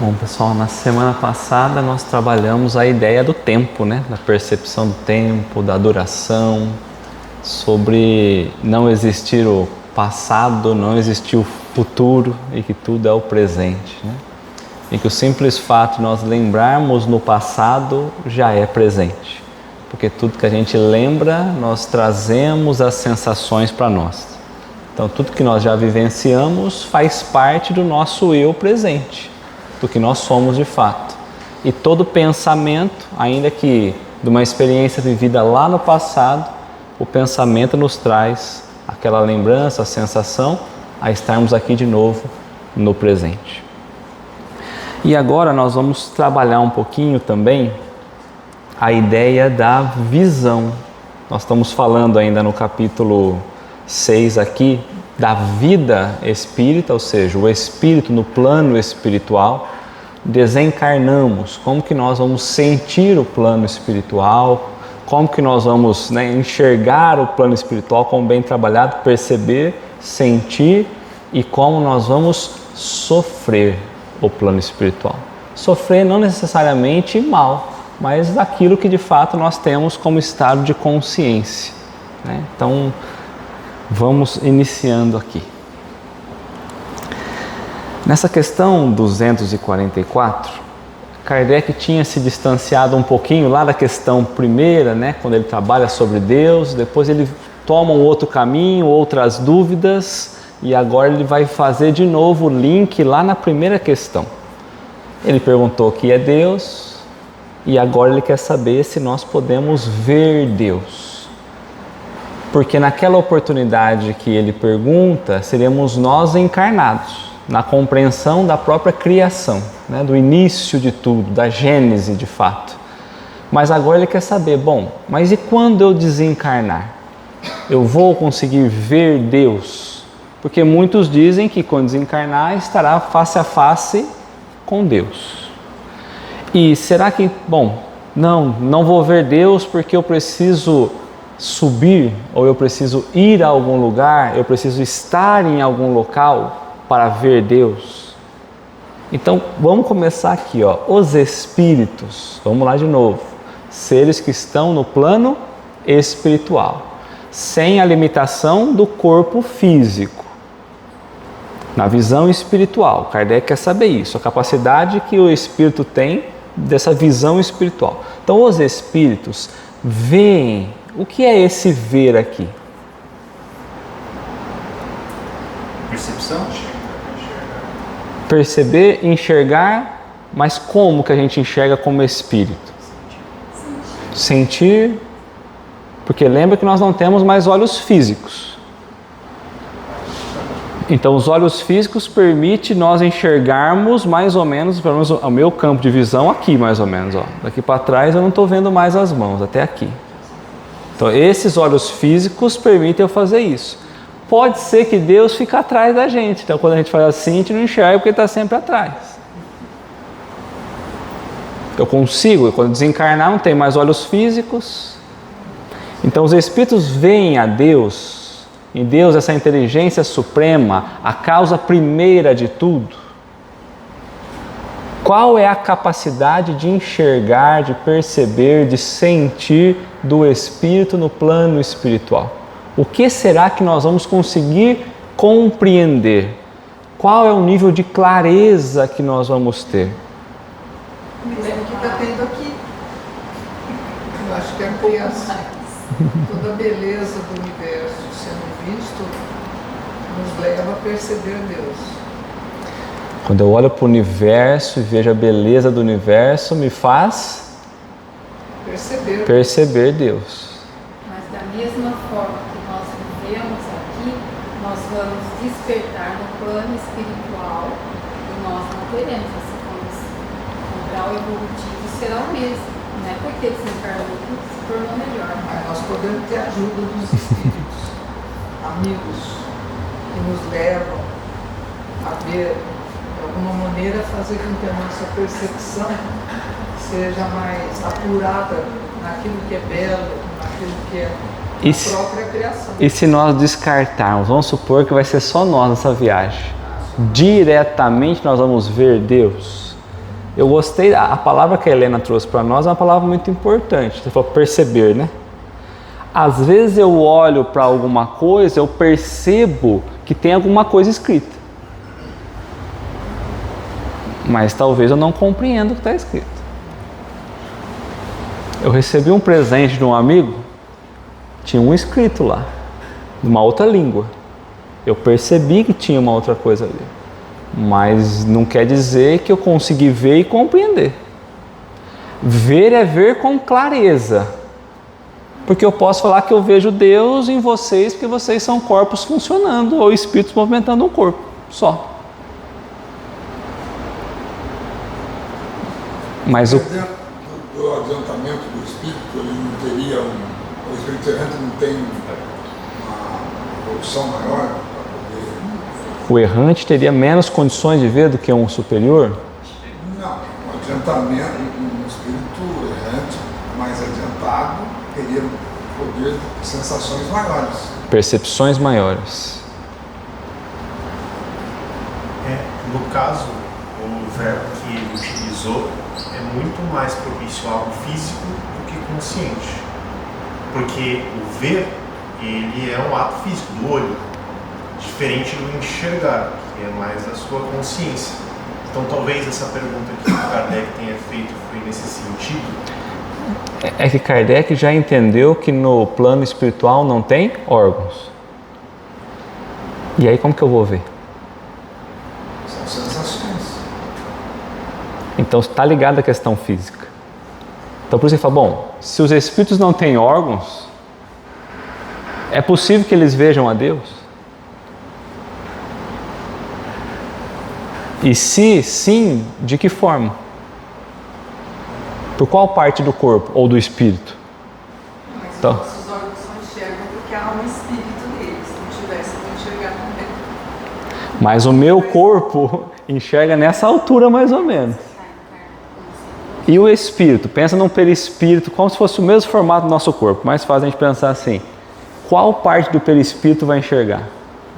Bom, pessoal, na semana passada nós trabalhamos a ideia do tempo, né? Da percepção do tempo, da duração, sobre não existir o passado, não existir o futuro e que tudo é o presente, né? E que o simples fato de nós lembrarmos no passado já é presente, porque tudo que a gente lembra, nós trazemos as sensações para nós. Então, tudo que nós já vivenciamos faz parte do nosso eu presente, do que nós somos de fato. E todo pensamento, ainda que de uma experiência vivida lá no passado, o pensamento nos traz aquela lembrança, a sensação, a estarmos aqui de novo no presente. E agora nós vamos trabalhar um pouquinho também a ideia da visão. Nós estamos falando ainda no capítulo 6 aqui da vida espírita, ou seja, o espírito no plano espiritual. Desencarnamos, como que nós vamos sentir o plano espiritual, como que nós vamos, enxergar o plano espiritual como bem trabalhado, perceber, sentir e como nós vamos sofrer o plano espiritual. Sofrer não necessariamente mal, mas aquilo que de fato nós temos como estado de consciência, né? Então, vamos iniciando aqui. Nessa questão 244, Kardec tinha se distanciado um pouquinho lá da questão primeira, né, quando ele trabalha sobre Deus, depois ele toma um outro caminho, outras dúvidas, e agora ele vai fazer de novo o link lá na primeira questão. Ele perguntou o que é Deus, e agora ele quer saber se nós podemos ver Deus. Porque naquela oportunidade que ele pergunta, seríamos nós encarnados, na compreensão da própria criação, né, do início de tudo, da gênese de fato. Mas agora ele quer saber, mas e quando eu desencarnar? Eu vou conseguir ver Deus? Porque muitos dizem que quando desencarnar estará face a face com Deus. E será que, não vou ver Deus porque eu preciso subir, ou eu preciso ir a algum lugar, eu preciso estar em algum local para ver Deus? Então, vamos começar aqui, os espíritos, vamos lá de novo, seres que estão no plano espiritual, sem a limitação do corpo físico, na visão espiritual. Kardec quer saber isso, a capacidade que o espírito tem dessa visão espiritual. Então, os espíritos veem. O que é esse ver aqui? Percepção? Perceber, enxergar, mas como que a gente enxerga como espírito? Sentir, porque lembra que nós não temos mais olhos físicos. Então os olhos físicos permitem nós enxergarmos mais ou menos, pelo menos o meu campo de visão aqui mais ou menos. Daqui para trás eu não estou vendo mais as mãos, até aqui. Então esses olhos físicos permitem eu fazer isso. Pode ser que Deus fique atrás da gente. Então, quando a gente faz assim, a gente não enxerga porque Ele está sempre atrás. Eu consigo, quando desencarnar, não tem mais olhos físicos. Então, os espíritos veem a Deus, em Deus, essa inteligência suprema, a causa primeira de tudo. Qual é a capacidade de enxergar, de perceber, de sentir do espírito no plano espiritual? O que será que nós vamos conseguir compreender? Qual é o nível de clareza que nós vamos ter? O que está tendo aqui? Eu acho que é a criação. Toda a beleza do universo sendo visto nos leva a perceber Deus. Quando eu olho para o universo e vejo a beleza do universo, me faz perceber Deus. Mas da mesma forma que nós vivemos aqui, nós vamos despertar no plano espiritual e nós não teremos essa condição. O grau evolutivo será o mesmo, não é porque desencarnou que se tornou melhor. Mas nós podemos ter a ajuda dos espíritos, amigos, que nos levam a ver, de alguma maneira, fazer com que a nossa percepção seja mais apurada naquilo que é belo, naquilo que é a própria criação. E se nós descartarmos, vamos supor que vai ser só nós nessa viagem, diretamente nós vamos ver Deus. Eu gostei, a palavra que a Helena trouxe para nós é uma palavra muito importante. Você falou perceber, né? Às vezes eu olho para alguma coisa, eu percebo que tem alguma coisa escrita. Mas talvez eu não compreenda o que está escrito. Eu recebi um presente de um amigo, tinha um escrito lá, de uma outra língua. Eu percebi que tinha uma outra coisa ali. Mas não quer dizer que eu consegui ver e compreender. Ver é ver com clareza. Porque eu posso falar que eu vejo Deus em vocês, porque vocês são corpos funcionando, ou espíritos movimentando um corpo, só. Mas do adiantamento do espírito, ele não teria o espírito errante não tem uma evolução maior para poder... O errante teria menos condições de ver do que um superior? Não, o adiantamento, um espírito errante mais adiantado teria poder de sensações maiores. Percepções maiores. No caso, o verbo que ele utilizou é muito mais propício a algo físico do que consciente. Porque o ver, ele é um ato físico, do olho, diferente do enxergar, que é mais a sua consciência. Então talvez essa pergunta que o Kardec tenha feito foi nesse sentido. É que Kardec já entendeu que no plano espiritual não tem órgãos. E aí como que eu vou ver? São sensações. Então está ligado à questão física. Então por isso ele fala, bom, se os espíritos não têm órgãos, é possível que eles vejam a Deus? E se sim, de que forma? Por qual parte do corpo ou do espírito? Mas Então, os nossos órgãos só enxergam porque há um espírito neles. Se não tivesse, não enxergar também. mas o meu corpo enxerga nessa altura mais ou menos. E o espírito? Pensa num perispírito como se fosse o mesmo formato do nosso corpo. Mais fácil a gente pensar assim. Qual parte do perispírito vai enxergar?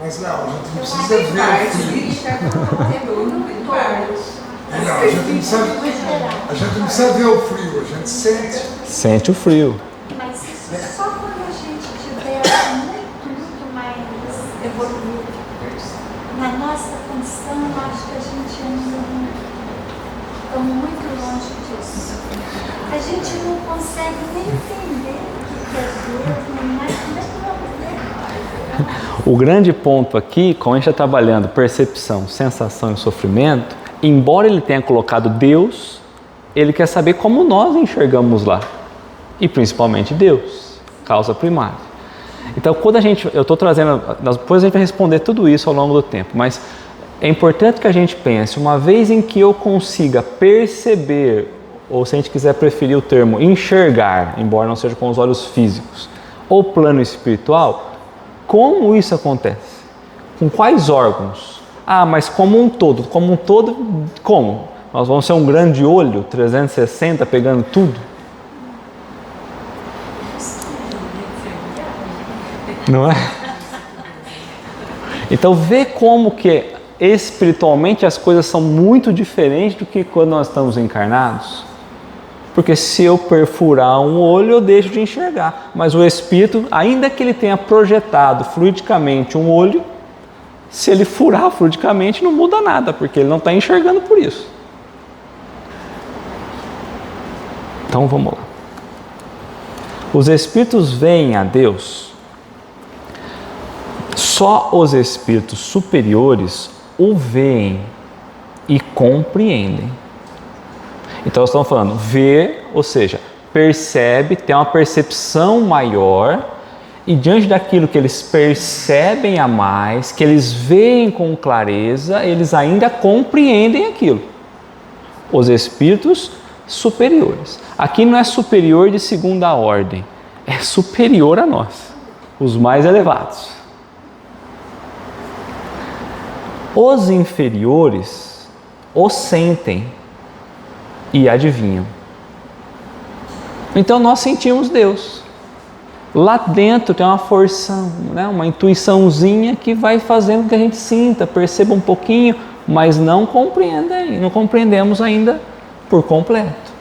Mas não, a gente não precisa ver o frio. Não, a gente não precisa ver o frio, a gente sente. Sente o frio. Mas isso só quando a gente tiver muito mais evoluído. Na nossa condição, eu acho que a gente ainda estamos muito longe disso. A gente não consegue nem entender o que é Deus, nem mais como é que vamos ver. O grande ponto aqui, como a gente está trabalhando percepção, sensação e sofrimento, embora ele tenha colocado Deus, ele quer saber como nós enxergamos lá. E principalmente Deus, causa primária. Então, quando eu estou trazendo, depois a gente vai responder tudo isso ao longo do tempo, mas é importante que a gente pense, uma vez em que eu consiga perceber, ou se a gente quiser preferir o termo enxergar, embora não seja com os olhos físicos, ou plano espiritual, como isso acontece? Com quais órgãos? Ah, mas como um todo, como? Nós vamos ser um grande olho, 360, pegando tudo? Não é? Então vê como que espiritualmente as coisas são muito diferentes do que quando nós estamos encarnados. Porque se eu perfurar um olho, eu deixo de enxergar. Mas o espírito, ainda que ele tenha projetado fluidicamente um olho, se ele furar fluidicamente não muda nada, porque ele não está enxergando por isso. Então vamos lá. Os espíritos veem a Deus. Só os espíritos superiores o veem e compreendem. Então nós estamos falando ver, ou seja, percebe, tem uma percepção maior, e diante daquilo que eles percebem a mais, que eles veem com clareza, eles ainda compreendem aquilo. Os espíritos superiores. Aqui não é superior de segunda ordem, é superior a nós, os mais elevados. Os inferiores o sentem e adivinham. Então nós sentimos Deus. Lá dentro tem uma forção, né? Uma intuiçãozinha que vai fazendo com que a gente sinta, perceba um pouquinho, mas não compreendemos ainda por completo.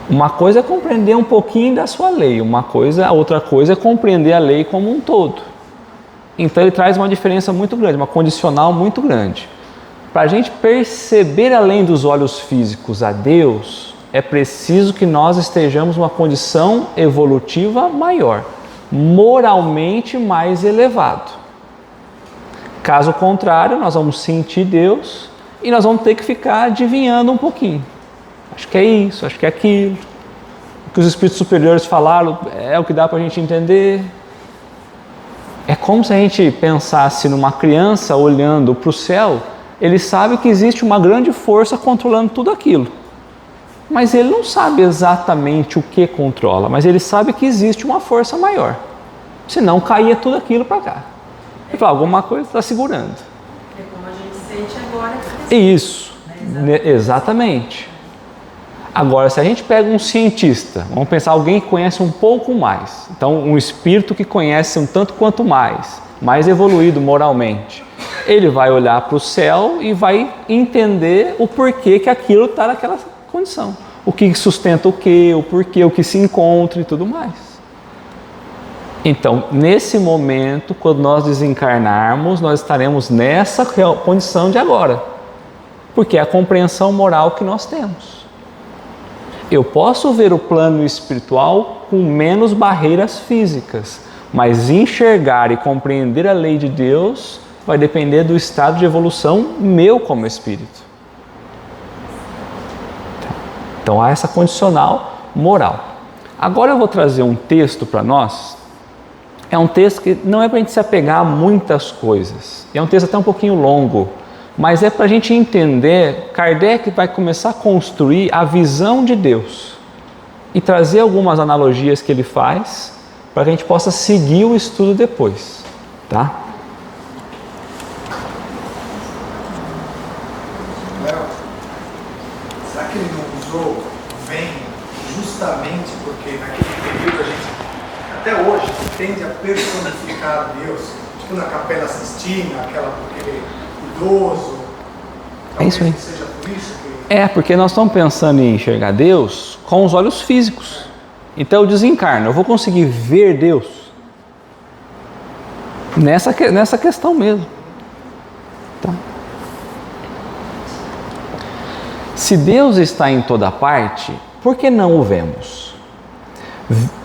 Uma coisa é compreender um pouquinho da sua lei, a outra coisa é compreender a lei como um todo. Então ele traz uma diferença muito grande, uma condicional muito grande. Para a gente perceber além dos olhos físicos a Deus, é preciso que nós estejamos numa condição evolutiva maior, moralmente mais elevado. Caso contrário, nós vamos sentir Deus e nós vamos ter que ficar adivinhando um pouquinho. Acho que é isso, acho que é aquilo. O que os espíritos superiores falaram é o que dá para a gente entender. É como se a gente pensasse numa criança olhando para o céu. Ele sabe que existe uma grande força controlando tudo aquilo. Mas ele não sabe exatamente o que controla, mas ele sabe que existe uma força maior. Senão caía tudo aquilo para cá. Ele fala, alguma coisa está segurando. É como a gente sente agora. Isso, exatamente. Agora, se a gente pega um cientista, vamos pensar alguém que conhece um pouco mais. Então, um espírito que conhece um tanto quanto mais evoluído moralmente. Ele vai olhar para o céu e vai entender o porquê que aquilo está naquela condição. O que sustenta o quê, o porquê, o que se encontra e tudo mais. Então, nesse momento, quando nós desencarnarmos, nós estaremos nessa condição de agora. Porque é a compreensão moral que nós temos. Eu posso ver o plano espiritual com menos barreiras físicas, mas enxergar e compreender a lei de Deus vai depender do estado de evolução meu como espírito. Então há essa condicional moral. Agora eu vou trazer um texto para nós. É um texto que não é para a gente se apegar a muitas coisas. É um texto até um pouquinho longo. Mas é para a gente entender, Kardec vai começar a construir a visão de Deus e trazer algumas analogias que ele faz para que a gente possa seguir o estudo depois, tá? Léo, será que ele não usou vem justamente porque naquele período a gente, até hoje, tende a personificar Deus, tipo na Capela Sistina, aquele idoso. É isso aí. Seja por isso que... É, porque nós estamos pensando em enxergar Deus com os olhos físicos. Então eu desencarno, eu vou conseguir ver Deus nessa questão mesmo. Tá? Se Deus está em toda parte, por que não o vemos?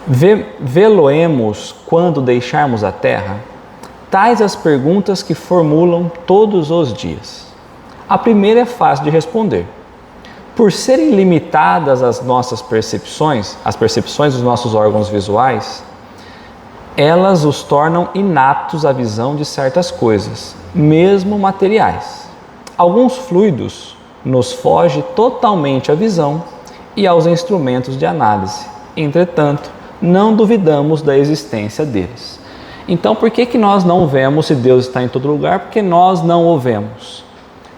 Vê-lo-emos quando deixarmos a terra? Tais as perguntas que formulam todos os dias. A primeira é fácil de responder. Por serem limitadas as nossas percepções, as percepções dos nossos órgãos visuais, elas os tornam inaptos à visão de certas coisas, mesmo materiais. Alguns fluidos nos foge totalmente à visão e aos instrumentos de análise. Entretanto, não duvidamos da existência deles. Então, por que nós não vemos se Deus está em todo lugar? Porque nós não o vemos.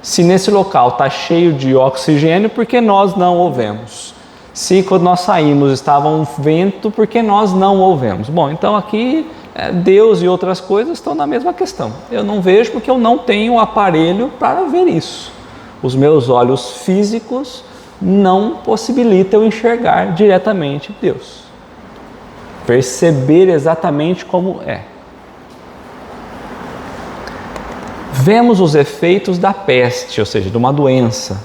Se nesse local está cheio de oxigênio, por que nós não o vemos? Se quando nós saímos estava um vento, por que nós não o vemos? Bom, então aqui Deus e outras coisas estão na mesma questão. Eu não vejo porque eu não tenho aparelho para ver isso. Os meus olhos físicos não possibilitam eu enxergar diretamente Deus. Perceber exatamente como é. Vemos os efeitos da peste, ou seja, de uma doença,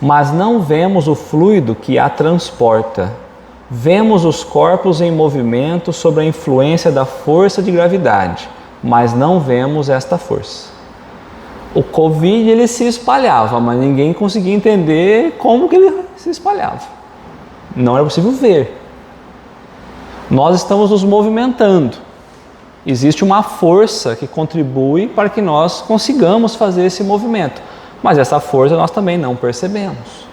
mas não vemos o fluido que a transporta. Vemos os corpos em movimento sob a influência da força de gravidade, mas não vemos esta força. O Covid ele se espalhava, mas ninguém conseguia entender como que ele se espalhava. Não era possível ver. Nós estamos nos movimentando. Existe uma força que contribui para que nós consigamos fazer esse movimento. Mas essa força nós também não percebemos.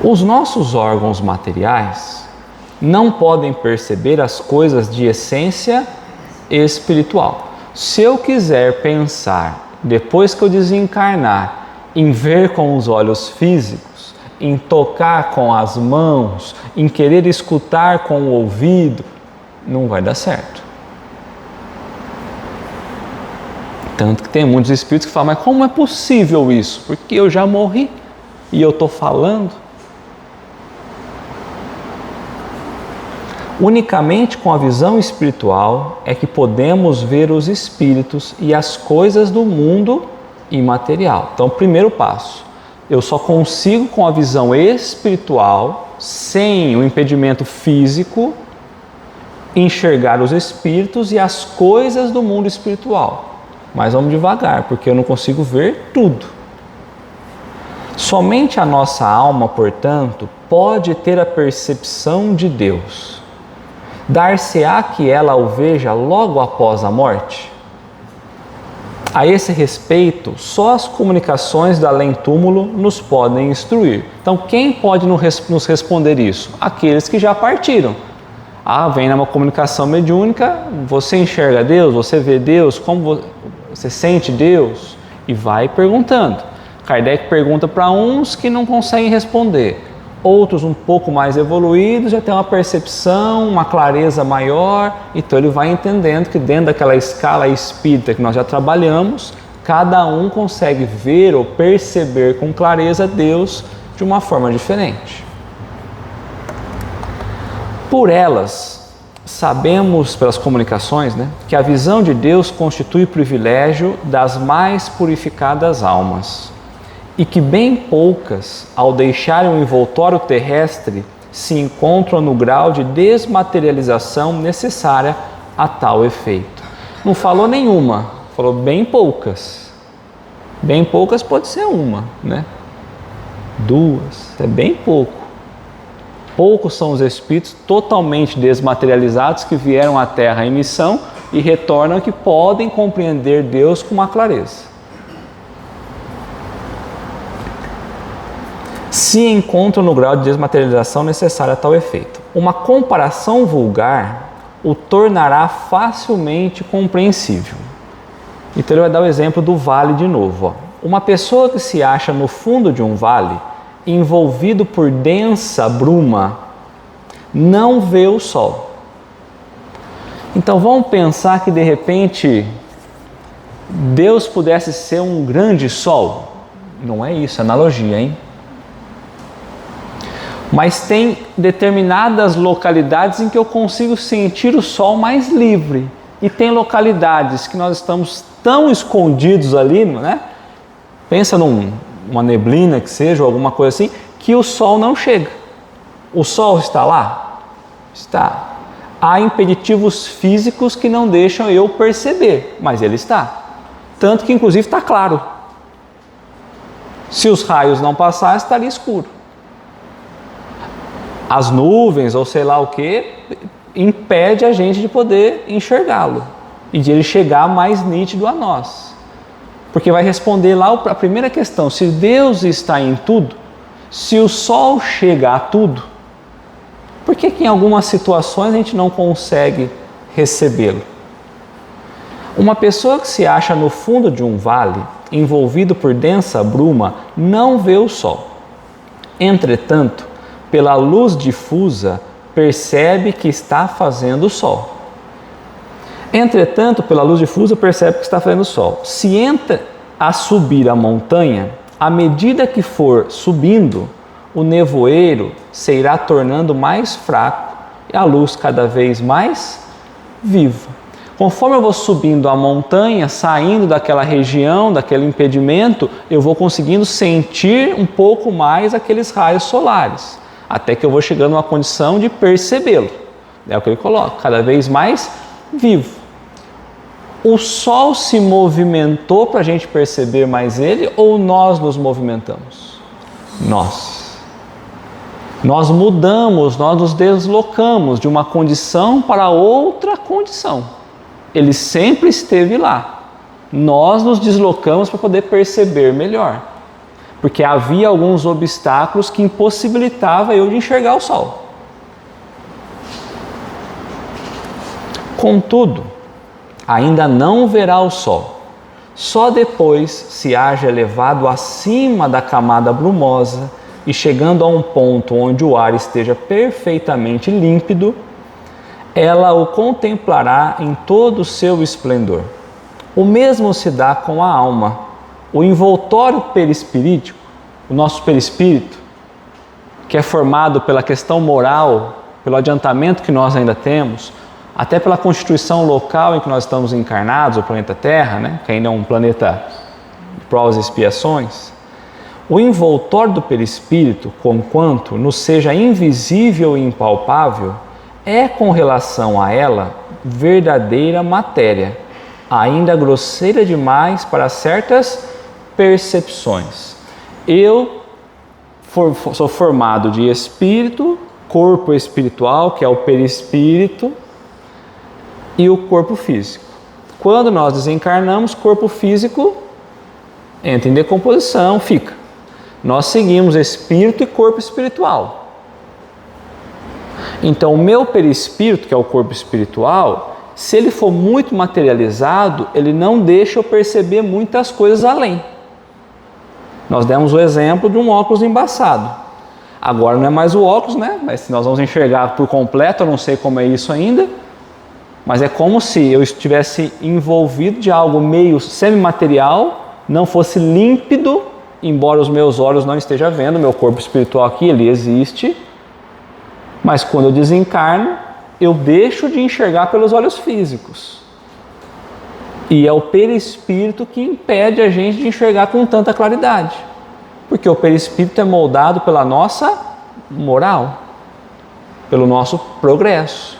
Os nossos órgãos materiais não podem perceber as coisas de essência espiritual. Se eu quiser pensar, depois que eu desencarnar, em ver com os olhos físicos, em tocar com as mãos, em querer escutar com o ouvido, não vai dar certo. Tanto que tem muitos espíritos que falam, mas como é possível isso? Porque eu já morri e eu estou falando. Unicamente com a visão espiritual é que podemos ver os espíritos e as coisas do mundo imaterial. Então, primeiro passo, eu só consigo com a visão espiritual, sem o impedimento físico, enxergar os espíritos e as coisas do mundo espiritual. Mas vamos devagar, porque eu não consigo ver tudo. Somente a nossa alma, portanto, pode ter a percepção de Deus. Dar-se-á que ela o veja logo após a morte? A esse respeito, só as comunicações da além-túmulo nos podem instruir. Então, quem pode nos responder isso? Aqueles que já partiram. Vem numa comunicação mediúnica, você enxerga Deus, você vê Deus, como você sente Deus? E vai perguntando. Kardec pergunta para uns que não conseguem responder. Outros um pouco mais evoluídos já têm uma percepção, uma clareza maior, então ele vai entendendo que dentro daquela escala espírita que nós já trabalhamos, cada um consegue ver ou perceber com clareza Deus de uma forma diferente. Por elas, sabemos pelas comunicações, que a visão de Deus constitui privilégio das mais purificadas almas. E que bem poucas, ao deixarem o envoltório terrestre, se encontram no grau de desmaterialização necessária a tal efeito. Não falou nenhuma, falou bem poucas. Bem poucas pode ser uma, Duas, é bem pouco. Poucos são os espíritos totalmente desmaterializados que vieram à Terra em missão e retornam que podem compreender Deus com uma clareza. Se encontram no grau de desmaterialização necessário a tal efeito. Uma comparação vulgar o tornará facilmente compreensível. Então ele vai dar o exemplo do vale de novo. Uma pessoa que se acha no fundo de um vale, envolvido por densa bruma, não vê o sol. Então vamos pensar que de repente Deus pudesse ser um grande sol. Não é isso, é analogia, hein? Mas tem determinadas localidades em que eu consigo sentir o sol mais livre. E tem localidades que nós estamos tão escondidos ali, Pensa numa neblina que seja, ou alguma coisa assim, que o sol não chega. O sol está lá? Está. Há impeditivos físicos que não deixam eu perceber, mas ele está. Tanto que inclusive está claro. Se os raios não passarem, estaria escuro. As nuvens ou sei lá o que impede a gente de poder enxergá-lo e de ele chegar mais nítido a nós, porque vai responder lá a primeira questão: se Deus está em tudo, se o sol chega a tudo, por que em algumas situações a gente não consegue recebê-lo? Uma pessoa que se acha no fundo de um vale, envolvido por densa bruma, não vê o sol. Entretanto, pela luz difusa, percebe que está fazendo sol. Entretanto, pela luz difusa, percebe que está fazendo sol. Se entra a subir a montanha, à medida que for subindo, o nevoeiro se irá tornando mais fraco e a luz cada vez mais viva. Conforme eu vou subindo a montanha, saindo daquela região, daquele impedimento, eu vou conseguindo sentir um pouco mais aqueles raios solares, até que eu vou chegando a uma condição de percebê-lo. É o que ele coloca, cada vez mais vivo. O sol se movimentou para a gente perceber mais ele, ou nós nos movimentamos? Nós mudamos, nós nos deslocamos de uma condição para outra condição. Ele sempre esteve lá. Nós nos deslocamos para poder perceber melhor, porque havia alguns obstáculos que impossibilitavam eu de enxergar o sol. Contudo, ainda não verá o sol. Só depois se haja elevado acima da camada brumosa e chegando a um ponto onde o ar esteja perfeitamente límpido, ela o contemplará em todo o seu esplendor. O mesmo se dá com a alma. O envoltório perispirítico, o nosso perispírito, que é formado pela questão moral, pelo adiantamento que nós ainda temos, até pela constituição local em que nós estamos encarnados, o planeta Terra, né, que ainda é um planeta de provas e expiações, o envoltório do perispírito, conquanto nos seja invisível e impalpável, é com relação a ela verdadeira matéria, ainda grosseira demais para certas percepções. Eu sou formado de espírito, corpo espiritual, que é o perispírito, e o corpo físico. Quando nós desencarnamos, corpo físico entra em decomposição, fica. Nós seguimos espírito e corpo espiritual. Então, o meu perispírito, que é o corpo espiritual, se ele for muito materializado, ele não deixa eu perceber muitas coisas além. Nós demos o exemplo de um óculos embaçado. Agora não é mais o óculos, né? Mas se nós vamos enxergar por completo, eu não sei como é isso ainda, mas é como se eu estivesse envolvido de algo meio semimaterial, não fosse límpido, embora os meus olhos não estejam vendo, meu corpo espiritual aqui, ele existe, mas quando eu desencarno, eu deixo de enxergar pelos olhos físicos. E é o perispírito que impede a gente de enxergar com tanta claridade. Porque o perispírito é moldado pela nossa moral, pelo nosso progresso.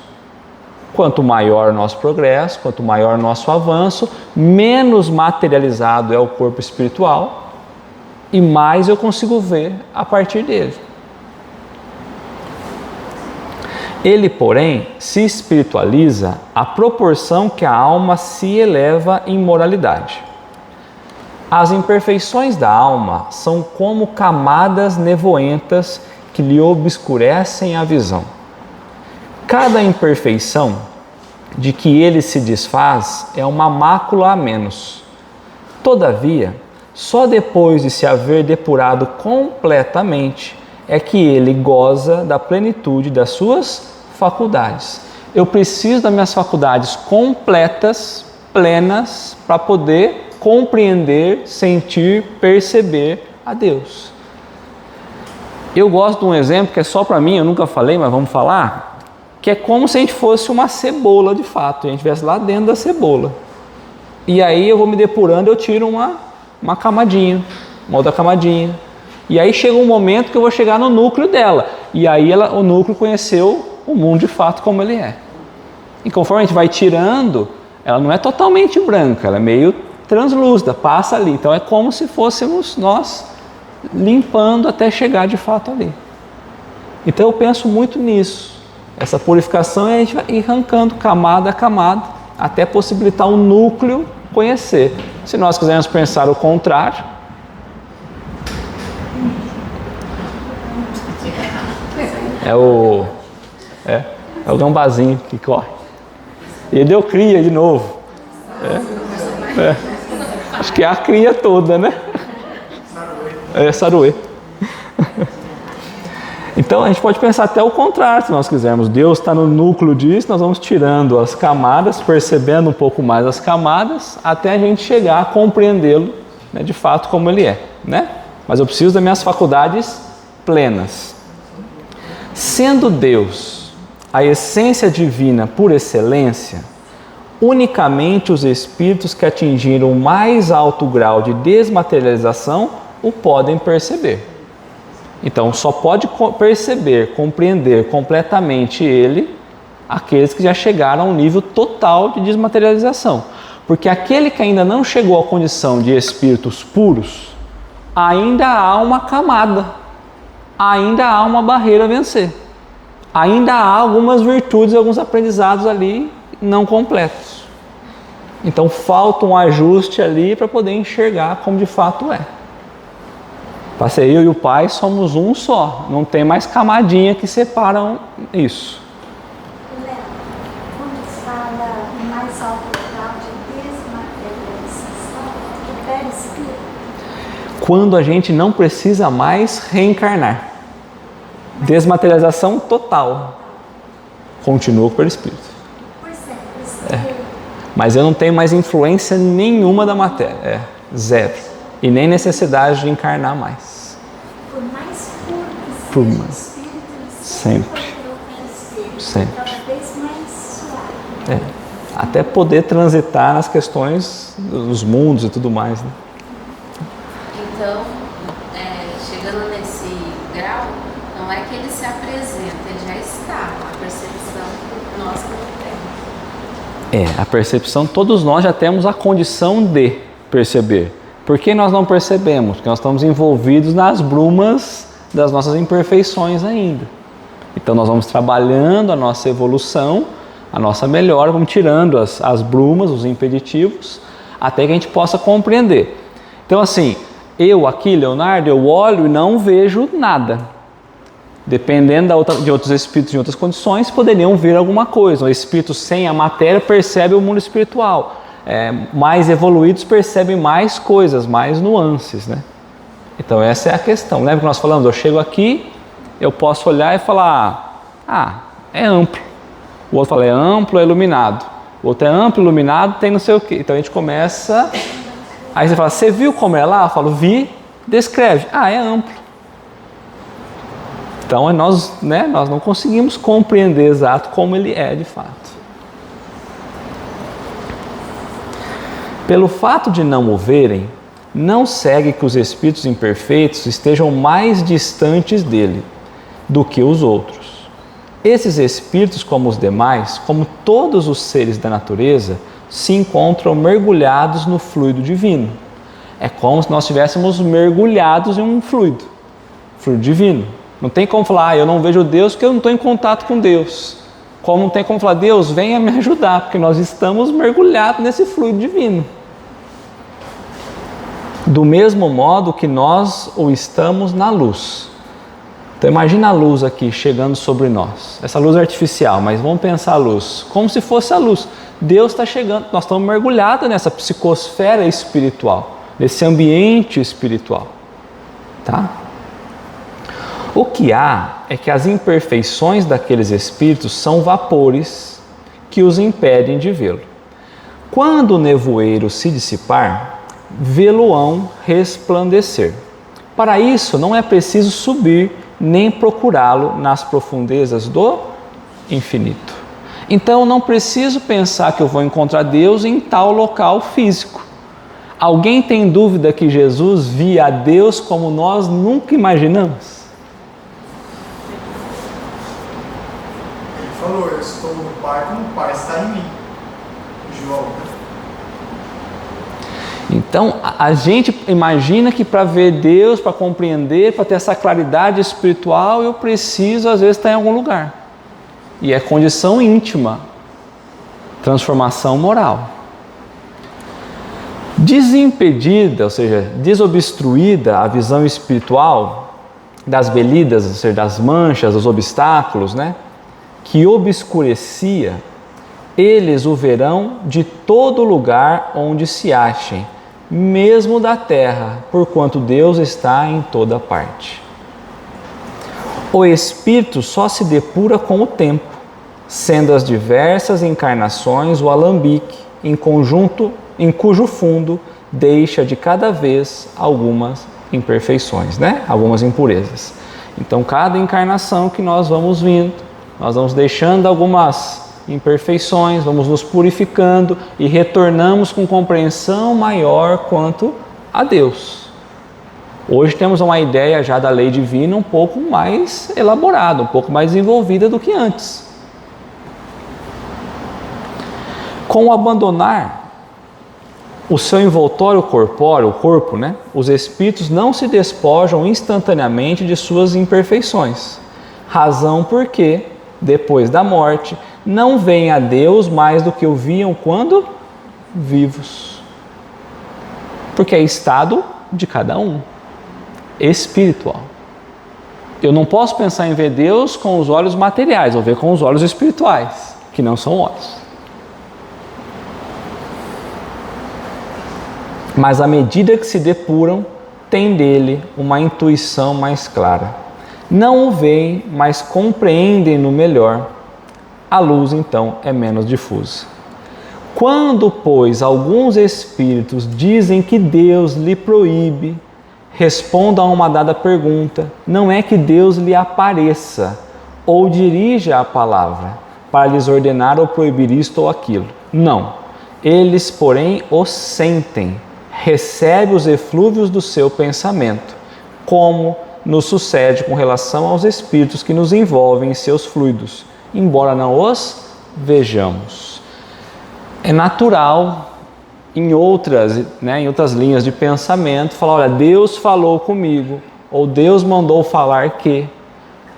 Quanto maior o nosso progresso, quanto maior o nosso avanço, menos materializado é o corpo espiritual e mais eu consigo ver a partir dele. Ele, porém, se espiritualiza à proporção que a alma se eleva em moralidade. As imperfeições da alma são como camadas nevoentas que lhe obscurecem a visão. Cada imperfeição de que ele se desfaz é uma mácula a menos. Todavia, só depois de se haver depurado completamente é que ele goza da plenitude das suas faculdades. Eu preciso das minhas faculdades completas, plenas, para poder compreender, sentir, perceber a Deus. Eu gosto de um exemplo que é só para mim, eu nunca falei, mas vamos falar, que é como se a gente fosse uma cebola de fato, e a gente estivesse lá dentro da cebola. E aí eu vou me depurando, eu tiro uma camadinha, uma outra camadinha. E aí chega um momento que eu vou chegar no núcleo dela. E aí o núcleo conheceu o mundo de fato como ele é. E conforme a gente vai tirando, ela não é totalmente branca, ela é meio translúcida, passa ali. Então é como se fôssemos nós limpando até chegar de fato ali. Então eu penso muito nisso. Essa purificação é a gente vai ir arrancando camada a camada até possibilitar o núcleo conhecer. Se nós quisermos pensar o contrário, é o gambazinho que corre. E deu cria de novo. Acho que é a cria toda, né? É saruê. Então a gente pode pensar até o contrário, se nós quisermos. Deus está no núcleo disso, nós vamos tirando as camadas, percebendo um pouco mais as camadas, até a gente chegar a compreendê-lo, né, de fato como ele é, né? Mas eu preciso das minhas faculdades plenas. Sendo Deus a essência divina por excelência, unicamente os espíritos que atingiram o mais alto grau de desmaterialização o podem perceber. Então, só pode perceber, compreender completamente ele aqueles que já chegaram a um nível total de desmaterialização. Porque aquele que ainda não chegou à condição de espíritos puros, ainda há uma camada, ainda há uma barreira a vencer. Ainda há algumas virtudes, alguns aprendizados ali não completos. Então falta um ajuste ali para poder enxergar como de fato é. Para ser eu e o Pai somos um só, não tem mais camadinha que separam isso. Léo, quando fala em mais alto grau de desmaterialização, do perispírito? Quando a gente não precisa mais reencarnar. Desmaterialização total. Continua com o perispírito. Pois é, Mas eu não tenho mais influência nenhuma da matéria, zero. E nem necessidade de encarnar mais. Por mais puro que Por seja o mais. espírito, ele Sempre. sempre. Sempre. Cada vez mais suave. Até poder transitar nas questões dos mundos e tudo mais, né? Então, chegando nesse grau, não é que ele se apresenta, ele já está. A percepção nós não temos. A percepção, todos nós já temos a condição de perceber. Por que nós não percebemos? Porque nós estamos envolvidos nas brumas das nossas imperfeições ainda. Então nós vamos trabalhando a nossa evolução, a nossa melhora, vamos tirando as brumas, os impeditivos, até que a gente possa compreender. Então assim, eu aqui, Leonardo, eu olho e não vejo nada. Dependendo de outros espíritos em outras condições, poderiam ver alguma coisa. O espírito sem a matéria percebe o mundo espiritual. Mais evoluídos percebem mais coisas, mais nuances, né? Então essa é a questão. Lembra que nós falamos, eu chego aqui, eu posso olhar e falar, é amplo. O outro fala, é amplo, é iluminado. O outro é amplo, iluminado, tem não sei o quê. Então a gente começa, aí você fala, você viu como é lá? Eu falo, vi, descreve. É amplo. Então nós não conseguimos compreender exato como ele é de fato. Pelo fato de não o verem, não segue que os espíritos imperfeitos estejam mais distantes dele do que os outros. Esses espíritos, como os demais, como todos os seres da natureza, se encontram mergulhados no fluido divino. É como se nós estivéssemos mergulhados em um fluido divino. Não tem como falar, eu não vejo Deus porque eu não estou em contato com Deus. Como não tem como falar, Deus, venha me ajudar, porque nós estamos mergulhados nesse fluido divino. Do mesmo modo que nós o estamos na luz. Então imagina a luz aqui chegando sobre nós. Essa luz é artificial, mas vamos pensar a luz como se fosse a luz. Deus está chegando, nós estamos mergulhados nessa psicosfera espiritual, nesse ambiente espiritual. Tá? O que há é que as imperfeições daqueles espíritos são vapores que os impedem de vê-lo. Quando o nevoeiro se dissipar, vê-lo-ão resplandecer. Para isso não é preciso subir nem procurá-lo nas profundezas do infinito. Então não preciso pensar que eu vou encontrar Deus em tal local físico. Alguém tem dúvida que Jesus via a Deus como nós nunca imaginamos? Ele falou, eu estou no Pai como o Pai está em mim. João. Então, a gente imagina que para ver Deus, para compreender, para ter essa claridade espiritual, eu preciso, às vezes, estar em algum lugar. E é condição íntima, transformação moral. Desimpedida, ou seja, desobstruída a visão espiritual das belidas, ou seja, das manchas, dos obstáculos, que obscurecia, eles o verão de todo lugar onde se achem, mesmo da terra, porquanto Deus está em toda parte. O espírito só se depura com o tempo, sendo as diversas encarnações o alambique, em cujo fundo deixa de cada vez algumas imperfeições, algumas impurezas. Então, cada encarnação que nós vamos vindo, nós vamos deixando algumas imperfeições, vamos nos purificando e retornamos com compreensão maior quanto a Deus. Hoje temos uma ideia já da lei divina um pouco mais elaborada, um pouco mais desenvolvida do que antes. Com o abandonar o seu envoltório corpóreo, o corpo, os espíritos não se despojam instantaneamente de suas imperfeições, razão porque, depois da morte, não veem a Deus mais do que o viam quando vivos. Porque é estado de cada um, espiritual. Eu não posso pensar em ver Deus com os olhos materiais, ou ver com os olhos espirituais, que não são olhos. Mas à medida que se depuram, tem dele uma intuição mais clara. Não o veem, mas compreendem-no melhor. A luz, então, é menos difusa. Quando, pois, alguns espíritos dizem que Deus lhe proíbe, responda a uma dada pergunta: não é que Deus lhe apareça ou dirija a palavra para lhes ordenar ou proibir isto ou aquilo. Não. Eles, porém, o sentem, recebe os eflúvios do seu pensamento, como nos sucede com relação aos espíritos que nos envolvem em seus fluidos, embora não os vejamos. É natural, em outras linhas de pensamento, falar: olha, Deus falou comigo, ou Deus mandou falar que.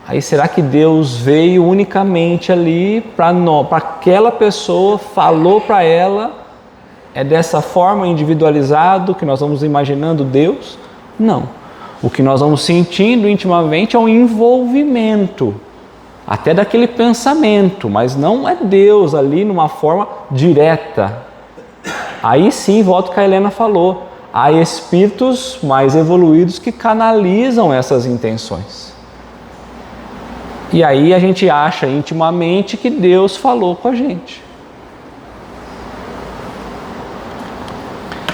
Aí será que Deus veio unicamente ali para aquela pessoa, falou para ela? É dessa forma, individualizado, que nós vamos imaginando Deus? Não. O que nós vamos sentindo intimamente é um envolvimento, até daquele pensamento, mas não é Deus ali numa forma direta. Aí sim, volto que a Helena falou, há espíritos mais evoluídos que canalizam essas intenções. E aí a gente acha intimamente que Deus falou com a gente.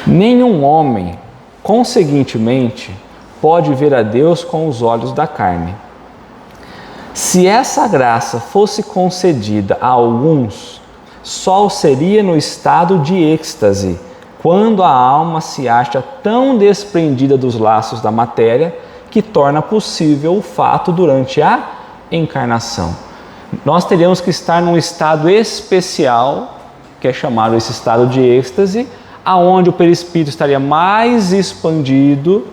Nenhum homem, conseguintemente, pode ver a Deus com os olhos da carne. Se essa graça fosse concedida a alguns, só seria no estado de êxtase, quando a alma se acha tão desprendida dos laços da matéria que torna possível o fato durante a encarnação. Nós teríamos que estar num estado especial, que é chamado esse estado de êxtase, aonde o perispírito estaria mais expandido,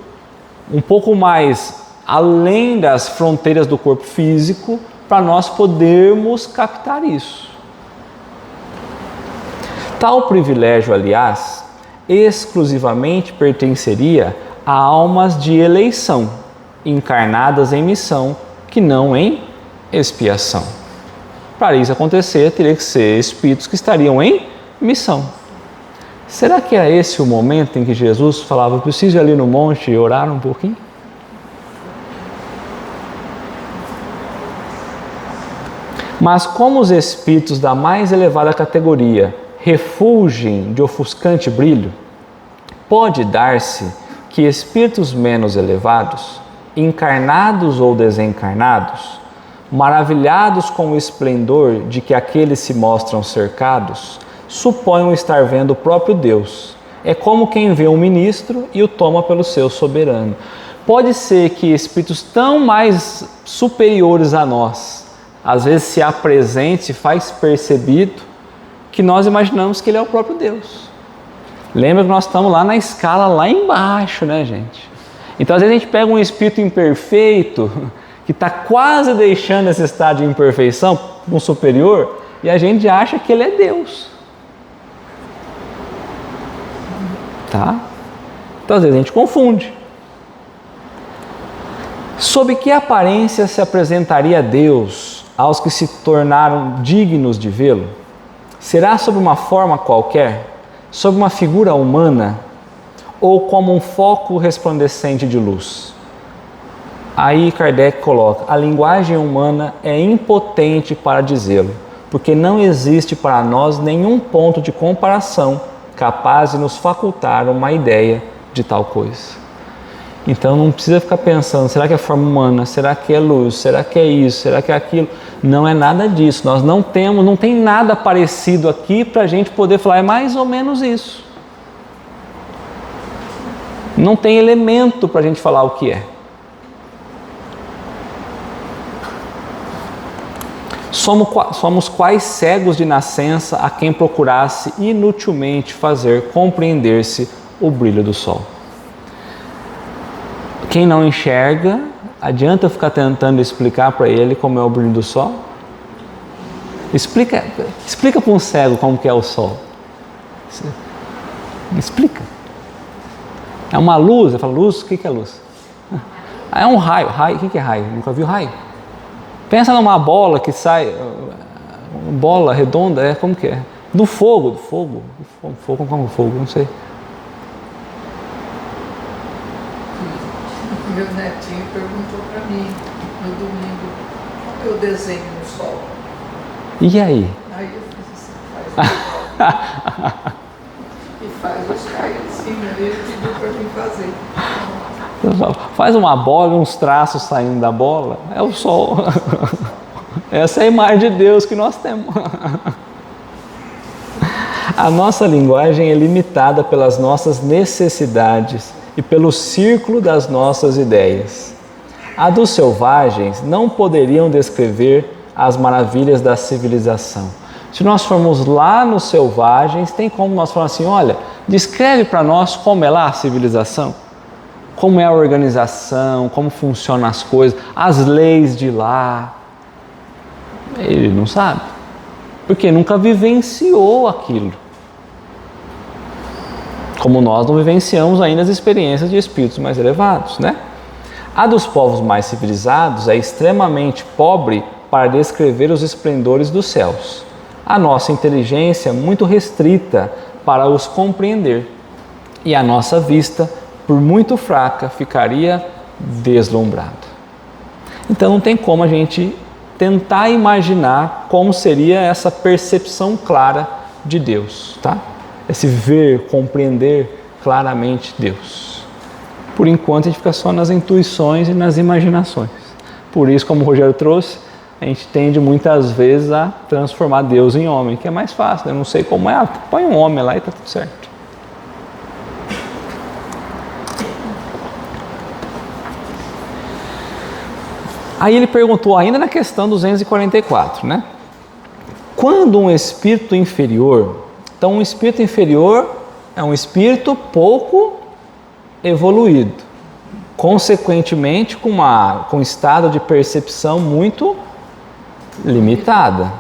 um pouco mais além das fronteiras do corpo físico, para nós podermos captar isso. Tal privilégio, aliás, exclusivamente pertenceria a almas de eleição, encarnadas em missão, que não em expiação. Para isso acontecer, teria que ser espíritos que estariam em missão. Será que é esse o momento em que Jesus falava: eu preciso ir ali no monte e orar um pouquinho? Mas como os espíritos da mais elevada categoria refulgem de ofuscante brilho, pode dar-se que espíritos menos elevados, encarnados ou desencarnados, maravilhados com o esplendor de que aqueles se mostram cercados, suponham estar vendo o próprio Deus. É como quem vê um ministro e o toma pelo seu soberano. Pode ser que espíritos tão mais superiores a nós, às vezes se apresente, se faz percebido, que nós imaginamos que ele é o próprio Deus. Lembra que nós estamos lá na escala, lá embaixo, né, gente? Então, às vezes a gente pega um espírito imperfeito, que está quase deixando esse estado de imperfeição, um superior, e a gente acha que ele é Deus. Tá? Então, às vezes a gente confunde. Sob que aparência se apresentaria Deus aos que se tornaram dignos de vê-lo? Será sob uma forma qualquer? Sob uma figura humana? Ou como um foco resplandecente de luz? Aí Kardec coloca: a linguagem humana é impotente para dizê-lo, porque não existe para nós nenhum ponto de comparação capaz de nos facultar uma ideia de tal coisa. Então não precisa ficar pensando: será que é forma humana? Será que é luz? Será que é isso? Será que é aquilo? Não é nada disso. Nós não tem nada parecido aqui para a gente poder falar: é mais ou menos isso. Não tem elemento para a gente falar o que é. Somos quais cegos de nascença a quem procurasse inutilmente fazer compreender-se o brilho do sol. Quem não enxerga, adianta ficar tentando explicar para ele como é o brilho do sol? Explica para um cego como que é o sol. Explica. É uma luz. Eu falo: luz, o que é luz? É um raio. Raio, o que é raio? Nunca viu raio? Pensa numa bola que sai, bola redonda, como que é? Do fogo, como fogo, não sei. Meu netinho perguntou para mim no domingo: qual é o desenho no sol? E aí? Aí eu fiz assim: faz E faz os carrezinhos, ele pediu para mim fazer. Faz uma bola e uns traços saindo da bola. É o sol. Essa é a imagem de Deus que nós temos. A nossa linguagem é limitada pelas nossas necessidades e pelo círculo das nossas ideias. A dos selvagens não poderiam descrever as maravilhas da civilização. Se nós formos lá nos selvagens, tem como nós falarmos assim, olha, descreve para nós como é lá a civilização, como é a organização, como funcionam as coisas, as leis de lá. Ele não sabe, porque nunca vivenciou aquilo. Como nós não vivenciamos ainda as experiências de espíritos mais elevados, né? A dos povos mais civilizados é extremamente pobre para descrever os esplendores dos céus. A nossa inteligência é muito restrita para os compreender. E a nossa vista, por muito fraca, ficaria deslumbrada. Então não tem como a gente tentar imaginar como seria essa percepção clara de Deus, tá? Esse ver, compreender claramente Deus. Por enquanto a gente fica só nas intuições e nas imaginações. Por isso, como o Rogério trouxe, a gente tende muitas vezes a transformar Deus em homem, que é mais fácil, né? Eu não sei como é, põe um homem lá e está tudo certo. Aí ele perguntou ainda na questão 244, né? Quando um espírito inferior, então um espírito inferior é um espírito pouco evoluído, consequentemente com um estado de percepção muito limitada.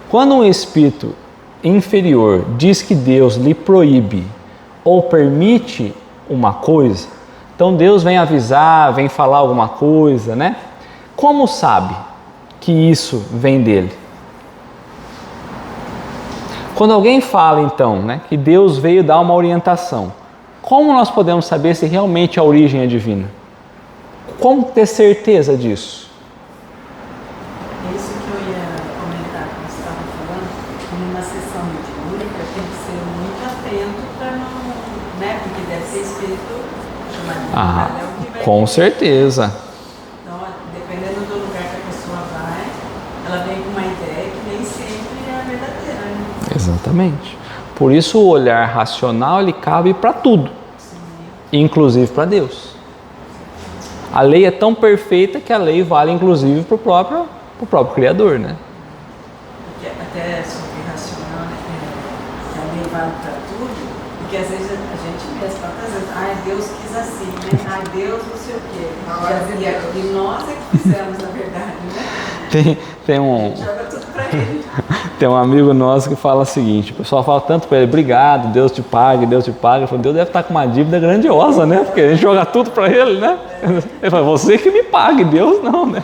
Quando um espírito inferior diz que Deus lhe proíbe ou permite uma coisa, então Deus vem avisar, vem falar alguma coisa, né? Como sabe que isso vem dele? Quando alguém fala então, né, que Deus veio dar uma orientação, como nós podemos saber se realmente a origem é divina? Como ter certeza disso? Isso que eu ia comentar quando você estava falando, numa sessão mediúnica tem que ser muito atento para não, né, porque deve ser espírito chamado com certeza. Então, dependendo do lugar que a pessoa vai, ela vem com uma ideia que nem sempre é a verdadeira, né? Exatamente. Por isso o olhar racional ele cabe para tudo, inclusive para Deus. A lei é tão perfeita que a lei vale inclusive para o próprio Criador, né? Porque até sobre racional, né, que a lei vale para tudo, porque às vezes a gente mesmo, quantas vezes, Deus quis assim, né? Deus não sei o quê. E nós é que fizemos, na verdade, né? Tem um... A gente joga tudo para ele. Tem um amigo nosso que fala o seguinte, o pessoal fala tanto para ele, obrigado, Deus te pague, Deus te pague. Ele falou, Deus deve estar com uma dívida grandiosa, né? Porque a gente joga tudo para ele, né? Ele fala, você que me pague, Deus não, né?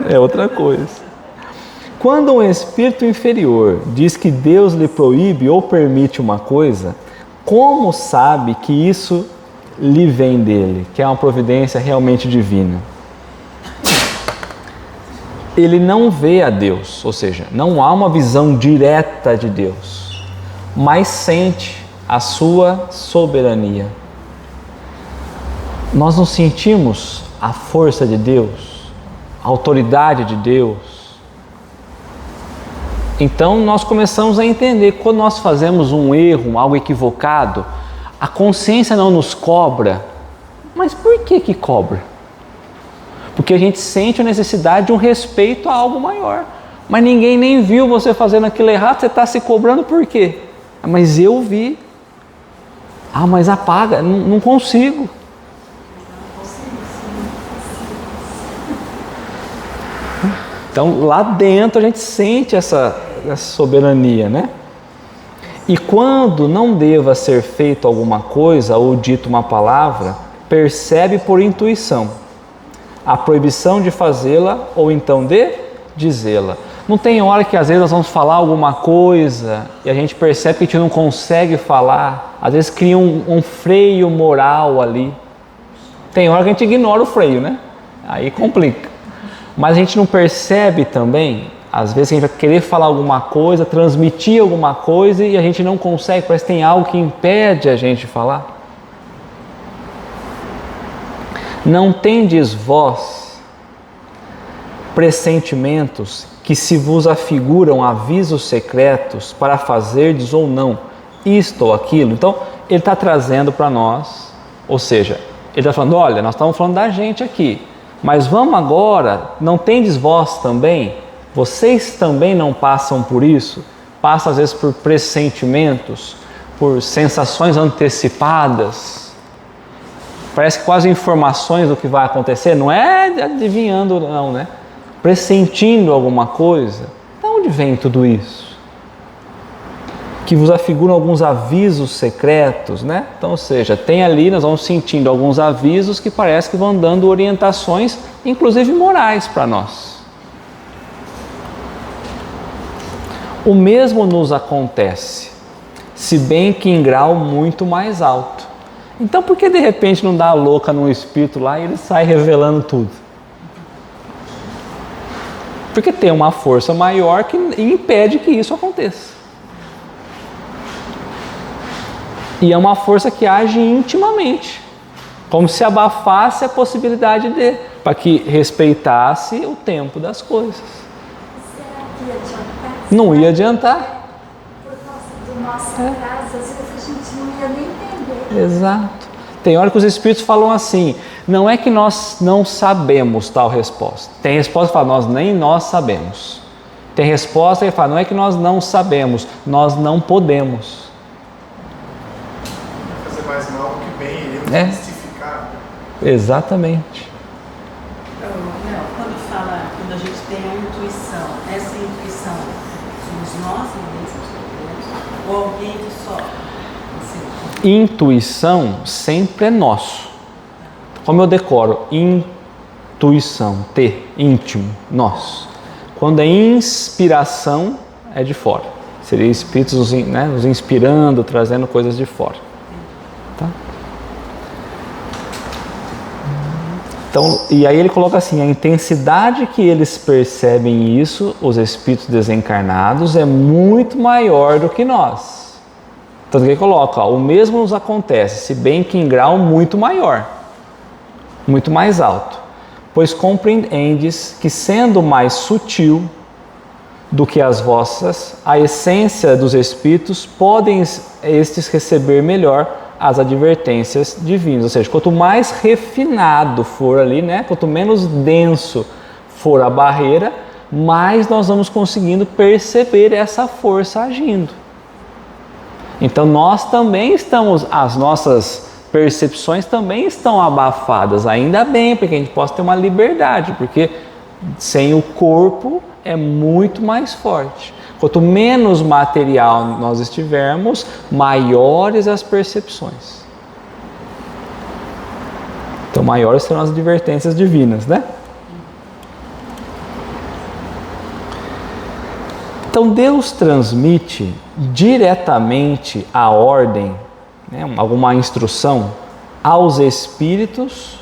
É outra coisa. Quando um espírito inferior diz que Deus lhe proíbe ou permite uma coisa, como sabe que isso lhe vem dele, que é uma providência realmente divina? Ele não vê a Deus, ou seja, não há uma visão direta de Deus, mas sente a sua soberania. Nós não sentimos a força de Deus, a autoridade de Deus. Então nós começamos a entender que quando nós fazemos um erro, algo equivocado, a consciência não nos cobra. Mas por que cobra? Porque a gente sente a necessidade de um respeito a algo maior. Mas ninguém nem viu você fazendo aquilo errado, você está se cobrando por quê? Mas eu vi. Mas apaga, não consigo. Então lá dentro a gente sente essa soberania, né? E quando não deva ser feito alguma coisa ou dito uma palavra, percebe por intuição a proibição de fazê-la ou então de dizê-la. Não tem hora que às vezes nós vamos falar alguma coisa e a gente percebe que a gente não consegue falar, às vezes cria um freio moral ali. Tem hora que a gente ignora o freio, né? Aí complica. Mas a gente não percebe também, às vezes a gente vai querer falar alguma coisa, transmitir alguma coisa e a gente não consegue, parece que tem algo que impede a gente de falar. Não tendes vós pressentimentos que se vos afiguram avisos secretos para fazerdes ou não isto ou aquilo? Então, ele está trazendo para nós, ou seja, ele está falando, olha, nós estamos falando da gente aqui, mas vamos agora, não tendes vós também? Vocês também não passam por isso? Passam às vezes por pressentimentos, por sensações antecipadas, parece que quase informações do que vai acontecer, não é adivinhando não, né? Pressentindo alguma coisa. De onde vem tudo isso? Que vos afiguram alguns avisos secretos, né? Então, ou seja, tem ali, nós vamos sentindo alguns avisos que parece que vão dando orientações, inclusive morais para nós. O mesmo nos acontece, se bem que em grau muito mais alto. Então, por que de repente não dá a louca num espírito lá e ele sai revelando tudo? Porque tem uma força maior que impede que isso aconteça. E é uma força que age intimamente, como se abafasse a possibilidade de, para que respeitasse o tempo das coisas. Será que ia adiantar? Não ia adiantar. Por causa do nosso prazo, às vezes a gente não ia nem entender. Exato. Tem hora que os espíritos falam assim, não é que nós não sabemos tal resposta. Tem resposta que fala, nós sabemos. Tem resposta que fala, não é que nós não sabemos, nós não podemos. Fazer mais mal do que bem, iremos mistificar. Exatamente. Quando a gente tem a intuição, essa intuição somos nós mesmos ou alguém que só? Assim. Intuição sempre é nosso. Como eu decoro? Intuição, íntimo, nós. Quando é inspiração, é de fora. Seria espíritos nos inspirando, trazendo coisas de fora. Tá? Então, e aí ele coloca assim, a intensidade que eles percebem isso, os espíritos desencarnados, é muito maior do que nós. Tanto que ele coloca, o mesmo nos acontece, se bem que em grau muito maior, muito mais alto. Pois compreendes que sendo mais sutil do que as vossas, a essência dos espíritos, podem estes receber melhor as advertências divinas. Ou seja, quanto mais refinado for ali, né, quanto menos denso for a barreira, mais nós vamos conseguindo perceber essa força agindo. Então nós também estamos, as nossas percepções também estão abafadas, ainda bem, porque a gente possa ter uma liberdade, porque sem o corpo é muito mais forte. Quanto menos material nós estivermos, maiores as percepções. Então, maiores serão as advertências divinas, né? Então, Deus transmite diretamente a ordem, né, alguma instrução, aos espíritos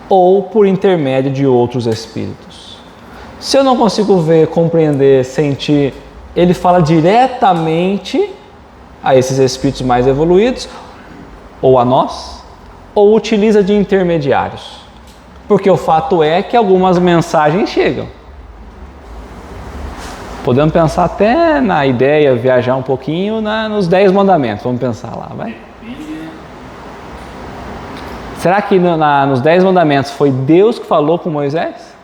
ou por intermédio de outros espíritos. Se eu não consigo ver, compreender, sentir, ele fala diretamente a esses espíritos mais evoluídos, ou a nós, ou utiliza de intermediários. Porque o fato é que algumas mensagens chegam. Podemos pensar até na ideia, viajar um pouquinho nos 10 mandamentos. Vamos pensar lá, vai? Será que nos 10 mandamentos foi Deus que falou com Moisés?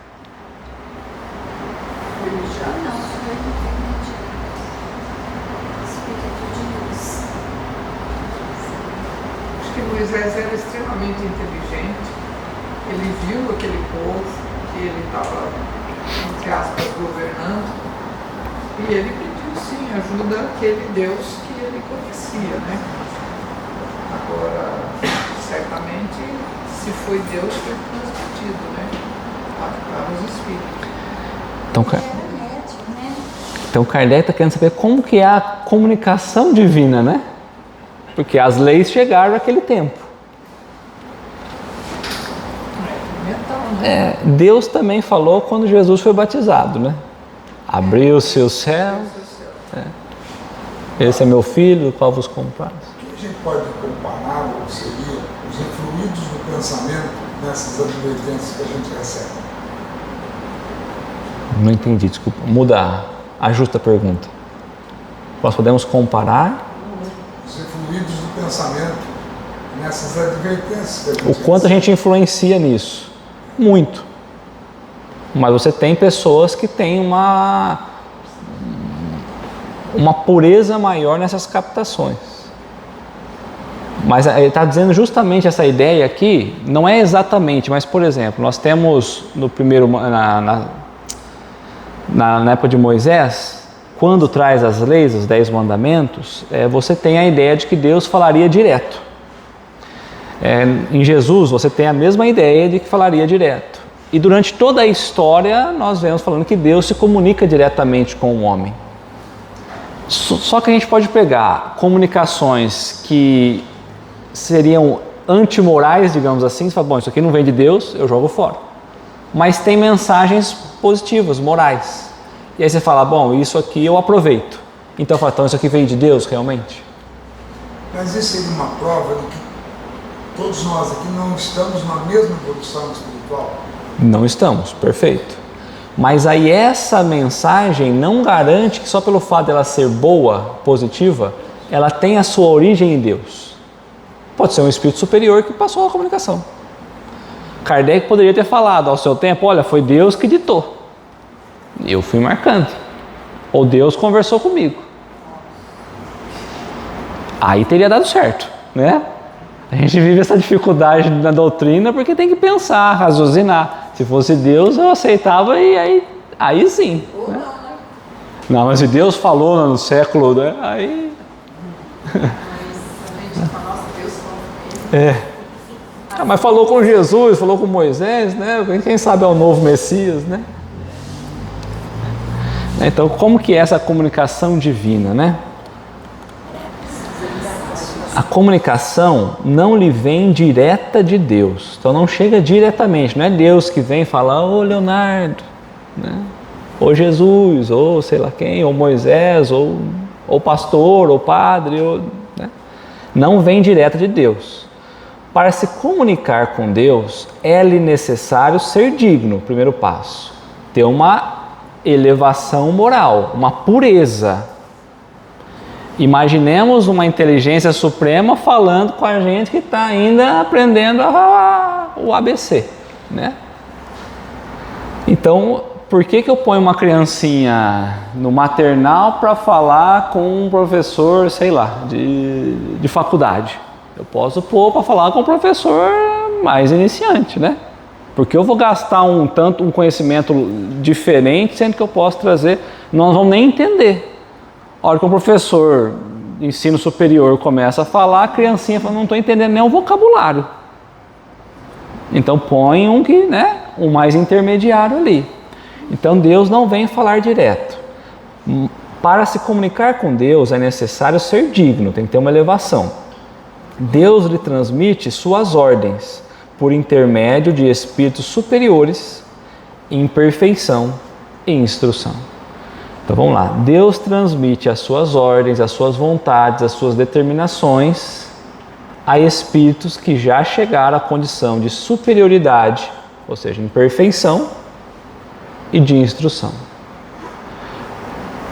Moisés era extremamente inteligente, ele viu aquele povo que ele estava, entre aspas, governando, e ele pediu sim ajuda àquele Deus que ele conhecia, né? Agora, certamente, se foi Deus, foi transmitido, né? Para os espíritos. Então Kardec está querendo saber como que é a comunicação divina, né? Porque as leis chegaram naquele tempo. É fundamental, Deus também falou quando Jesus foi batizado, né? Abriu-se o céu. Esse é meu filho, do qual vos compraz. O que a gente pode comparar, ou seria, os influídos do pensamento nessas advertências que a gente recebe? Não entendi, desculpa. Muda, ajusta a pergunta. Nós podemos comparar os influídos do pensamento nessas advertências que a gente o quanto a gente influencia nisso. Muito. Mas você tem pessoas que têm uma pureza maior nessas captações. Mas ele está dizendo justamente essa ideia aqui, não é exatamente, mas por exemplo, nós temos no primeiro, na época de Moisés, quando traz as leis, os 10 mandamentos, você tem a ideia de que Deus falaria direto. Em Jesus você tem a mesma ideia de que falaria direto. E durante toda a história nós vemos falando que Deus se comunica diretamente com o homem. Só que a gente pode pegar comunicações que seriam antimorais, digamos assim, você fala, bom, isso aqui não vem de Deus, eu jogo fora. Mas tem mensagens positivas, morais. E aí você fala, bom, isso aqui eu aproveito. Então fala, então isso aqui vem de Deus realmente? Mas isso seria uma prova de que todos nós aqui não estamos na mesma evolução espiritual? Não estamos, perfeito. Mas aí essa mensagem não garante que só pelo fato dela ser boa, positiva, ela tem a sua origem em Deus. Pode ser um espírito superior que passou a comunicação. Kardec poderia ter falado ao seu tempo, olha, foi Deus que ditou. Eu fui marcando. Ou Deus conversou comigo. Aí teria dado certo, né? A gente vive essa dificuldade na doutrina porque tem que pensar, raciocinar. Se fosse Deus, eu aceitava e aí sim. Né? Não, mas se Deus falou no século, né? Aí... mas falou com Jesus, falou com Moisés, né? Quem sabe é o novo Messias, né? Então, como que é essa comunicação divina, né? A comunicação não lhe vem direta de Deus, então não chega diretamente, não é Deus que vem falar, ô Leonardo, né? Ou Jesus, ou sei lá quem, ou Moisés, ou pastor, ou padre, né? Não vem direta de Deus. Para se comunicar com Deus, é-lhe necessário ser digno, primeiro passo, ter uma elevação moral, uma pureza. Imaginemos uma inteligência suprema falando com a gente que está ainda aprendendo o ABC, né? Então, por que eu ponho uma criancinha no maternal para falar com um professor, sei lá, de faculdade? Eu posso pôr para falar com um professor mais iniciante, né? Porque eu vou gastar um conhecimento diferente, sendo que eu posso trazer, nós vamos nem entender. A hora que um professor de ensino superior começa a falar, a criancinha fala, não estou entendendo nem o vocabulário. Então põe um mais intermediário ali. Então Deus não vem falar direto. Para se comunicar com Deus é necessário ser digno, tem que ter uma elevação. Deus lhe transmite suas ordens por intermédio de espíritos superiores em perfeição e instrução. Então vamos lá, Deus transmite as suas ordens, as suas vontades, as suas determinações a espíritos que já chegaram à condição de superioridade, ou seja, em perfeição e de instrução.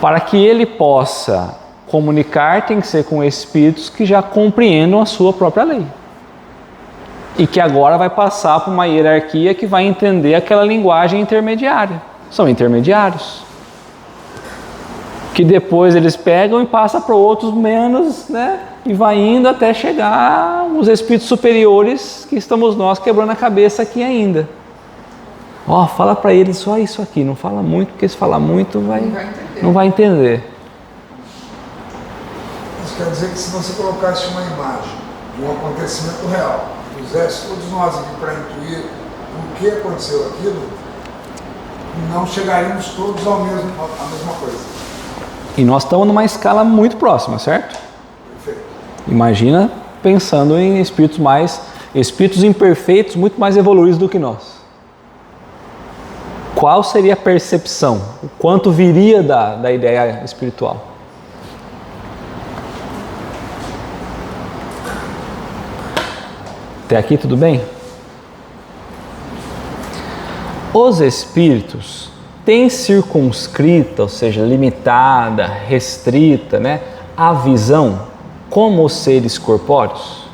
Para que ele possa comunicar, tem que ser com espíritos que já compreendam a sua própria lei. E que agora vai passar por uma hierarquia que vai entender aquela linguagem intermediária. São intermediários. Que depois eles pegam e passam para outros menos, né? E vai indo até chegar os espíritos superiores, que estamos nós quebrando a cabeça aqui ainda. Fala para eles só isso aqui, não fala muito, porque se falar muito não vai entender. Isso quer dizer que se você colocasse uma imagem de um acontecimento real, fizesse todos nós aqui para intuir por que aconteceu aquilo, não chegaríamos todos à mesma coisa. E nós estamos numa escala muito próxima, certo? Perfeito. Imagina pensando em espíritos imperfeitos, muito mais evoluídos do que nós. qual seria a percepção? O quanto viria da ideia espiritual? Até aqui tudo bem? Os espíritos têm circunscrita, ou seja, limitada, restrita, né, a visão como os seres corpóreos?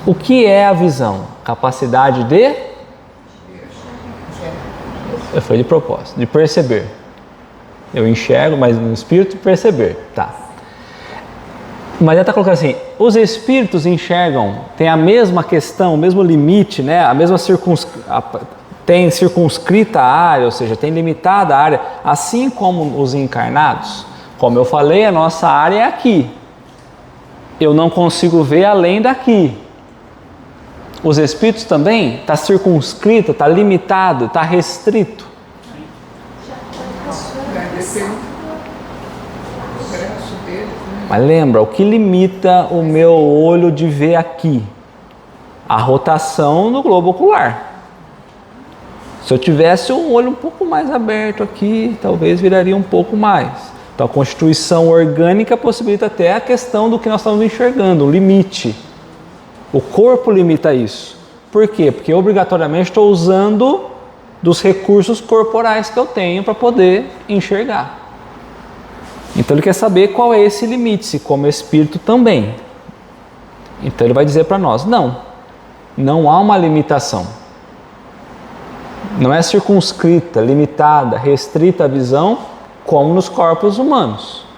O que é a visão? Capacidade de... Eu falei de propósito, de perceber. Eu enxergo, mas no espírito perceber, tá. Mas ela está colocando assim, os espíritos enxergam, tem a mesma questão, o mesmo limite, né? A mesma tem circunscrita a área, ou seja, tem limitada a área, assim como os encarnados. Como eu falei, a nossa área é aqui. Eu não consigo ver além daqui. Os espíritos também está circunscrito, está limitado, está restrito. Mas lembra, o que limita o meu olho de ver aqui? A rotação no globo ocular. Se eu tivesse um olho um pouco mais aberto aqui, talvez viraria um pouco mais. Então a constituição orgânica possibilita até a questão do que nós estamos enxergando, o limite. O corpo limita isso. Por quê? Porque obrigatoriamente estou usando dos recursos corporais que eu tenho para poder enxergar. Então ele quer saber qual é esse limite, se como espírito também. Então ele vai dizer para nós, não há uma limitação. Não é circunscrita, limitada, restrita a visão como nos corpos humanos.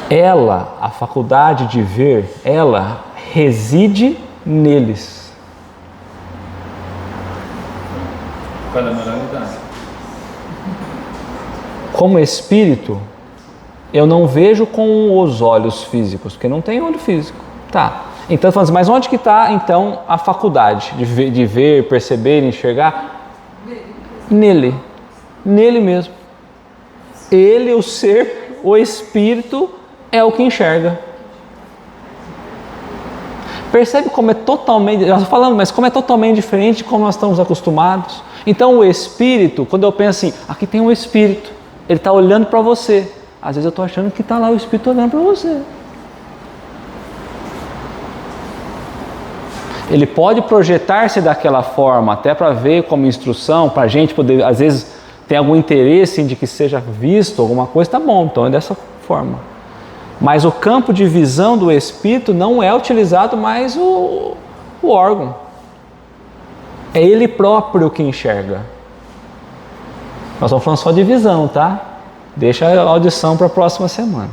Ela, a faculdade de ver, ela reside neles. Cada moralidade. Como espírito, eu não vejo com os olhos físicos, porque não tem olho físico. Tá. Então, mas onde que está, então, a faculdade de ver, perceber, enxergar? Nele. Nele mesmo. Ele, o ser, o espírito, é o que enxerga. Percebe como é totalmente, eu estou falando, mas como é totalmente diferente de como nós estamos acostumados. Então o espírito, quando eu penso assim, aqui tem um espírito, ele está olhando para você. Às vezes eu estou achando que está lá o espírito olhando para você. Ele pode projetar-se daquela forma, até para ver como instrução, para a gente poder, às vezes, ter algum interesse de que seja visto alguma coisa, tá bom, então é dessa forma. Mas o campo de visão do espírito não é utilizado mais o órgão. É ele próprio que enxerga. Nós estamos falando só de visão, tá? Deixa a audição para a próxima semana.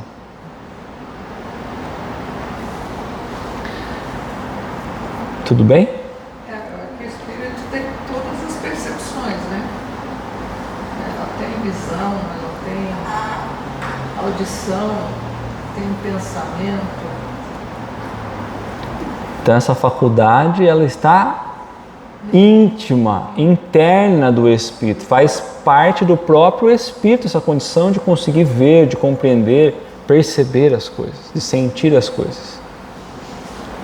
Tudo bem? O espírito tem todas as percepções, né? Ela tem visão, ela tem audição, tem pensamento. Então essa faculdade, ela está íntima, interna do espírito, faz parte do próprio espírito, essa condição de conseguir ver, de compreender, perceber as coisas, de sentir as coisas.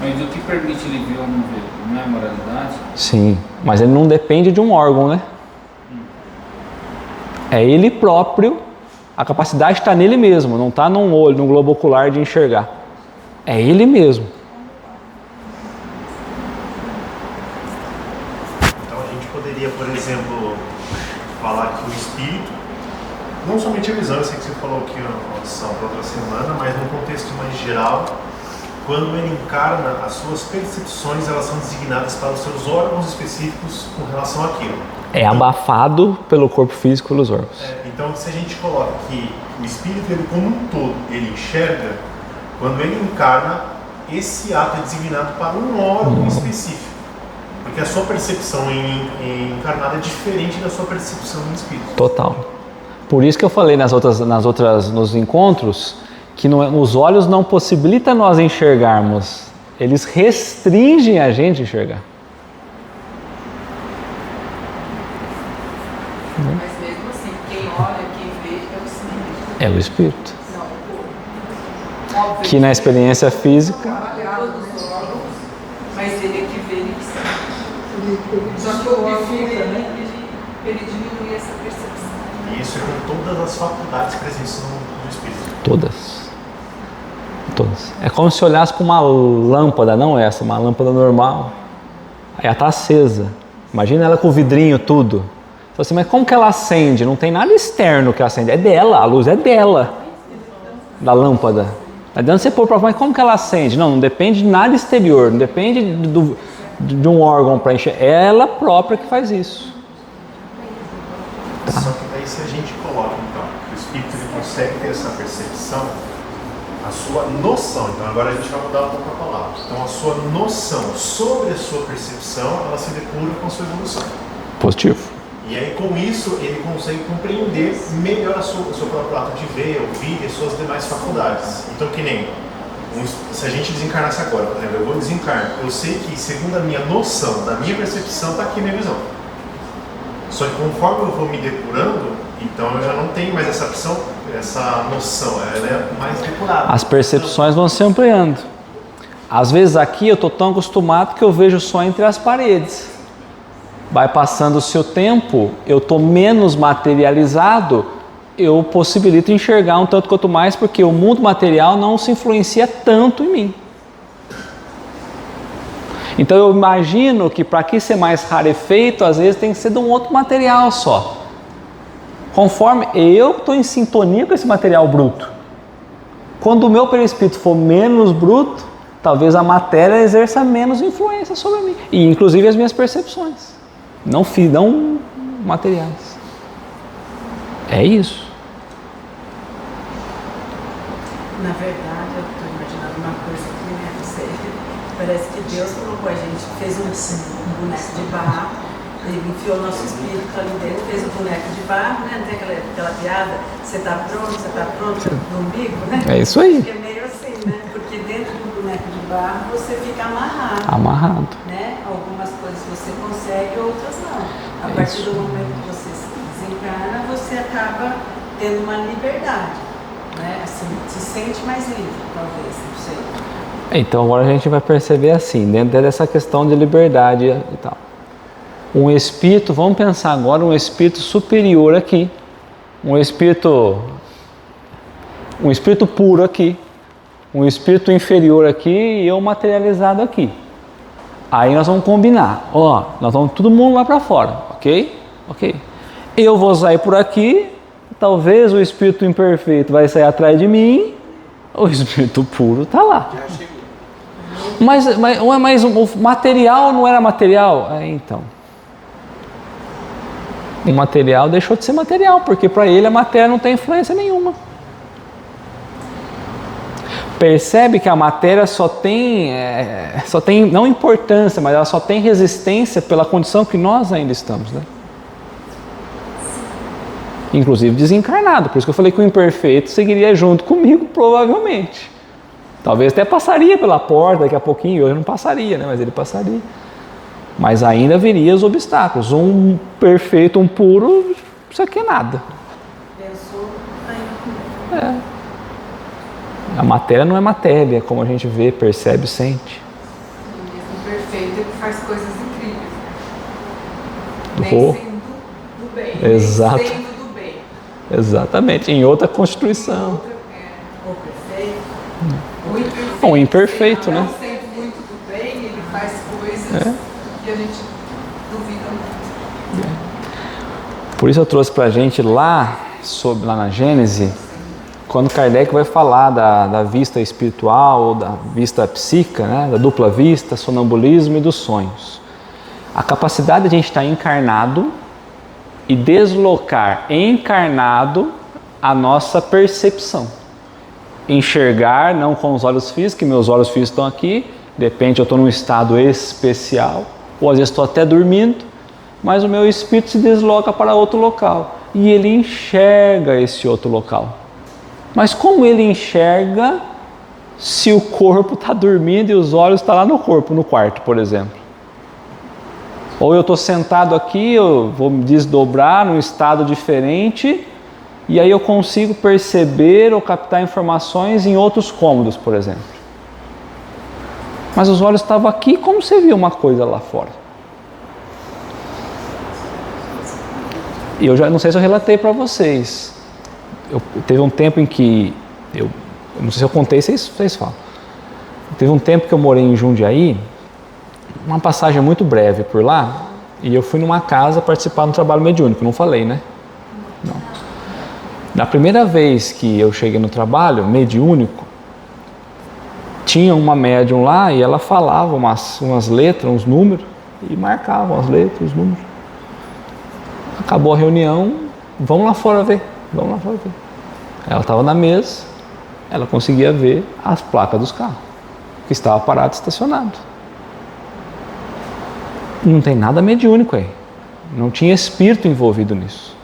Mas o que permite ele ver ou não ver? Não é moralidade? Sim, mas ele não depende de um órgão, né? É ele próprio, a capacidade está nele mesmo, não está num olho, num globo ocular de enxergar. É ele mesmo. Então a gente poderia, por exemplo, falar que o espírito, não somente a visão, eu sei que você falou que é uma audição para outra semana, mas num contexto mais geral, quando ele encarna, as suas percepções, elas são designadas para os seus órgãos específicos com relação àquilo. É abafado pelo corpo físico, pelos órgãos. Então, se a gente coloca que o espírito, ele como um todo, ele enxerga, quando ele encarna, esse ato é designado para um órgão específico. Porque a sua percepção em encarnada é diferente da sua percepção em espírito. Total. Por isso que eu falei nos encontros, que os olhos não possibilitam nós enxergarmos, eles restringem a gente a enxergar. Mas mesmo assim, quem olha, quem vê é o espírito. É o espírito. Não, o corpo. Óbvio Que na experiência física, todos os órgãos, mas ele é que vê, ele que sabe. Só que o órgão fica, né? ele diminui essa percepção. E isso é com todas as faculdades presentes no espírito. Todas. Todas. É como se olhasse para uma lâmpada, não essa, uma lâmpada normal. Aí ela está acesa. Imagina ela com o vidrinho tudo. Então, assim, mas como que ela acende? Não tem nada externo que acende. É dela, a luz é dela. Da lâmpada. Não adianta você pôr para fora, mas como que ela acende? Não depende de nada exterior, não depende de um órgão para encher. É ela própria que faz isso. Tá. Só que daí se a gente coloca, então, que o espírito ele consegue ter essa percepção, a sua noção, então agora a gente vai mudar um pouco a palavra. Então a sua noção sobre a sua percepção, ela se depura com a sua evolução. Positivo. E aí com isso ele consegue compreender melhor o seu próprio ato de ver, ouvir e suas demais faculdades. Então que nem, se a gente desencarnasse agora, por exemplo, eu vou desencarnar, eu sei que segundo a minha noção, da minha percepção, está aqui a minha visão. Só que conforme eu vou me depurando, então eu já não tenho mais essa noção, ela é mais depurada. As percepções vão se ampliando. Às vezes aqui eu estou tão acostumado que eu vejo só entre as paredes. Vai passando o seu tempo, eu estou menos materializado, eu possibilito enxergar um tanto quanto mais, porque o mundo material não se influencia tanto em mim. Então eu imagino que para aqui ser mais rarefeito, às vezes tem que ser de um outro material só. Conforme eu estou em sintonia com esse material bruto. Quando o meu perispírito for menos bruto, talvez a matéria exerça menos influência sobre mim. E inclusive as minhas percepções. Não materiais. É isso. Na verdade, eu estou imaginando uma coisa aqui, né? Não sei. Parece que Deus colocou a gente, fez um boneco de barro, ele enfiou o nosso espírito ali dentro, fez um boneco de barro, né? Não tem aquela piada, você está pronto no umbigo, né? É isso aí. Porque é meio assim, né? Porque dentro do boneco de barro você fica amarrado. Amarrado. Né? Algumas coisas você consegue, outras não. A partir do momento que você se desencarna, você acaba tendo uma liberdade, né? Assim, se sente mais livre, talvez, não sei. Então agora a gente vai perceber assim, dentro dessa questão de liberdade e tal. Um espírito, vamos pensar agora, um espírito superior aqui, um espírito puro aqui, um espírito inferior aqui e eu materializado aqui. Aí nós vamos combinar, nós vamos todo mundo lá para fora, ok? Ok. Eu vou sair por aqui, talvez o espírito imperfeito vai sair atrás de mim, o espírito puro está lá. Mas o material não era material? Então. O material deixou de ser material, porque para ele a matéria não tem influência nenhuma. Percebe que a matéria só tem não importância, mas ela só tem resistência pela condição que nós ainda estamos, né? Inclusive desencarnado, por isso que eu falei que o imperfeito seguiria junto comigo, provavelmente. Talvez até passaria pela porta daqui a pouquinho, hoje não passaria, né? Mas ele passaria. Mas ainda viria os obstáculos. Um perfeito, um puro, isso aqui é nada. A matéria não é matéria, como a gente vê, percebe, sente. O perfeito ele faz coisas incríveis. Nem sendo do bem. Exato. Nem sendo do bem. Exatamente, em outra constituição. O perfeito. O imperfeito, né? Não sendo muito do bem, ele faz coisas que a gente duvida muito. Por isso eu trouxe pra gente lá na Gênese, quando Kardec vai falar da vista espiritual ou da vista psíquica, né? Da dupla vista, sonambulismo e dos sonhos. A capacidade de a gente estar encarnado e deslocar encarnado a nossa percepção. Enxergar, não com os olhos físicos, que meus olhos físicos estão aqui, de repente eu estou num estado especial, ou às vezes estou até dormindo, mas o meu espírito se desloca para outro local e ele enxerga esse outro local. Mas como ele enxerga se o corpo está dormindo e os olhos estão lá no corpo, no quarto, por exemplo? Ou eu estou sentado aqui, eu vou me desdobrar num estado diferente e aí eu consigo perceber ou captar informações em outros cômodos, por exemplo. Mas os olhos estavam aqui, como você viu uma coisa lá fora? E eu já não sei se eu relatei para vocês. Teve um tempo em que eu não sei se eu contei, vocês falam. Teve um tempo que eu morei em Jundiaí, uma passagem muito breve por lá, e eu fui numa casa participar de um trabalho mediúnico, não falei, né? Não. Na primeira vez que eu cheguei no trabalho mediúnico, tinha uma médium lá e ela falava umas letras, uns números, e marcava as letras, os números. Acabou a reunião, vamos lá fora ver, vamos lá fora ver. Ela estava na mesa, ela conseguia ver as placas dos carros, que estava parado, estacionado. Não tem nada mediúnico aí, não tinha espírito envolvido nisso.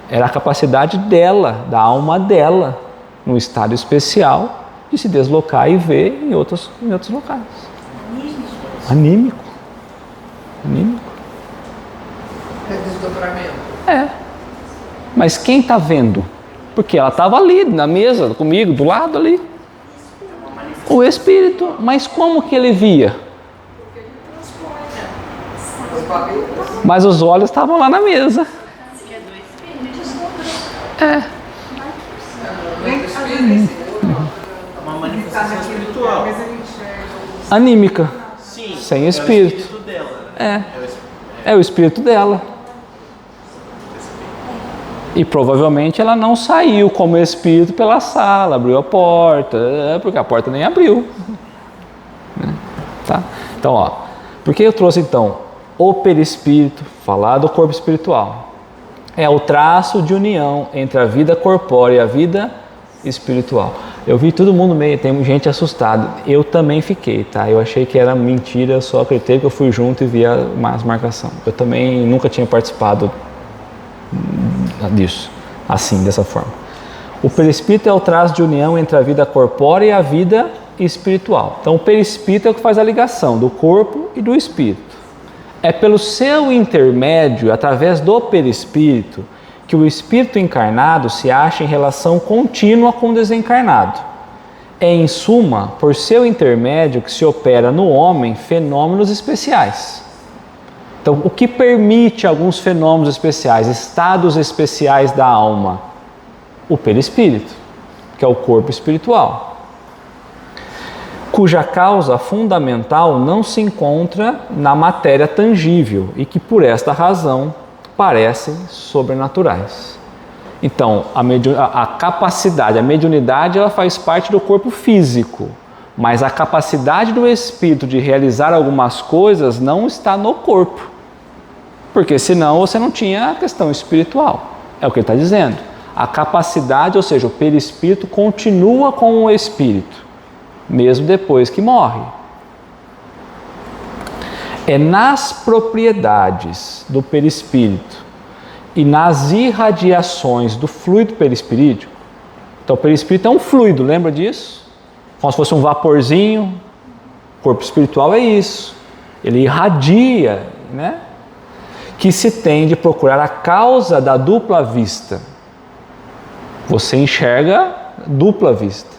Era a capacidade dela, da alma dela, num estado especial, de se deslocar e ver em outros locais. Anímico. É desdobramento. É. Mas quem está vendo? Porque ela estava ali, na mesa, comigo, do lado ali. O espírito. Mas como que ele via? Mas os olhos estavam lá na mesa. É. Uma manifestação espiritual. Anímica. Sim, sem espírito. É o espírito dela. É o espírito dela. E provavelmente ela não saiu como espírito pela sala, abriu a porta, porque a porta nem abriu. Tá? Então, ó, por que eu trouxe então o perispírito, falar do corpo espiritual? É o traço de união entre a vida corpórea e a vida espiritual. Eu vi todo mundo meio, tem gente assustada. Eu também fiquei, tá? Eu achei que era mentira, só acreditei que eu fui junto e vi as marcações. Eu também nunca tinha participado disso, assim, dessa forma. O perispírito é o traço de união entre a vida corpórea e a vida espiritual. Então, o perispírito é o que faz a ligação do corpo e do espírito. É pelo seu intermédio, através do perispírito, que o espírito encarnado se acha em relação contínua com o desencarnado. É, em suma, por seu intermédio que se opera no homem fenômenos especiais. Então, o que permite alguns fenômenos especiais, estados especiais da alma? O perispírito, que é o corpo espiritual, cuja causa fundamental não se encontra na matéria tangível e que, por esta razão, parecem sobrenaturais. Então, a capacidade, a mediunidade, ela faz parte do corpo físico, mas a capacidade do espírito de realizar algumas coisas não está no corpo, porque senão você não tinha a questão espiritual. É o que ele está dizendo. A capacidade, ou seja, o perispírito continua com o espírito, mesmo depois que morre. É nas propriedades do perispírito e nas irradiações do fluido perispirídeo. Então, o perispírito é um fluido, lembra disso? Como se fosse um vaporzinho. O corpo espiritual é isso. Ele irradia, né? Que se tem de procurar a causa da dupla vista. Você enxerga dupla vista,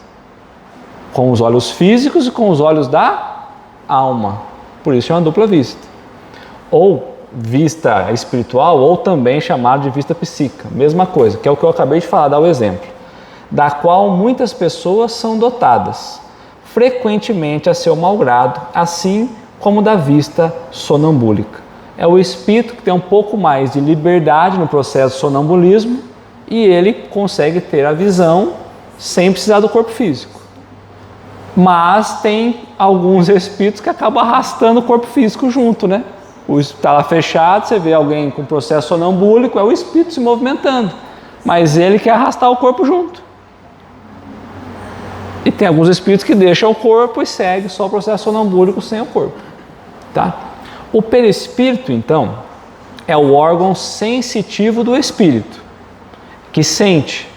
com os olhos físicos e com os olhos da alma. Por isso é uma dupla vista. Ou vista espiritual, ou também chamado de vista psíquica. Mesma coisa, que é o que eu acabei de falar, dar o exemplo. Da qual muitas pessoas são dotadas, frequentemente a seu malgrado, assim como da vista sonambúlica. É o espírito que tem um pouco mais de liberdade no processo de sonambulismo e ele consegue ter a visão sem precisar do corpo físico. Mas tem alguns espíritos que acabam arrastando o corpo físico junto, né? O espírito está lá fechado, você vê alguém com processo sonambúlico, é o espírito se movimentando, mas ele quer arrastar o corpo junto. E tem alguns espíritos que deixam o corpo e seguem só o processo sonambúlico sem o corpo, tá? O perispírito, então, é o órgão sensitivo do espírito, que sente,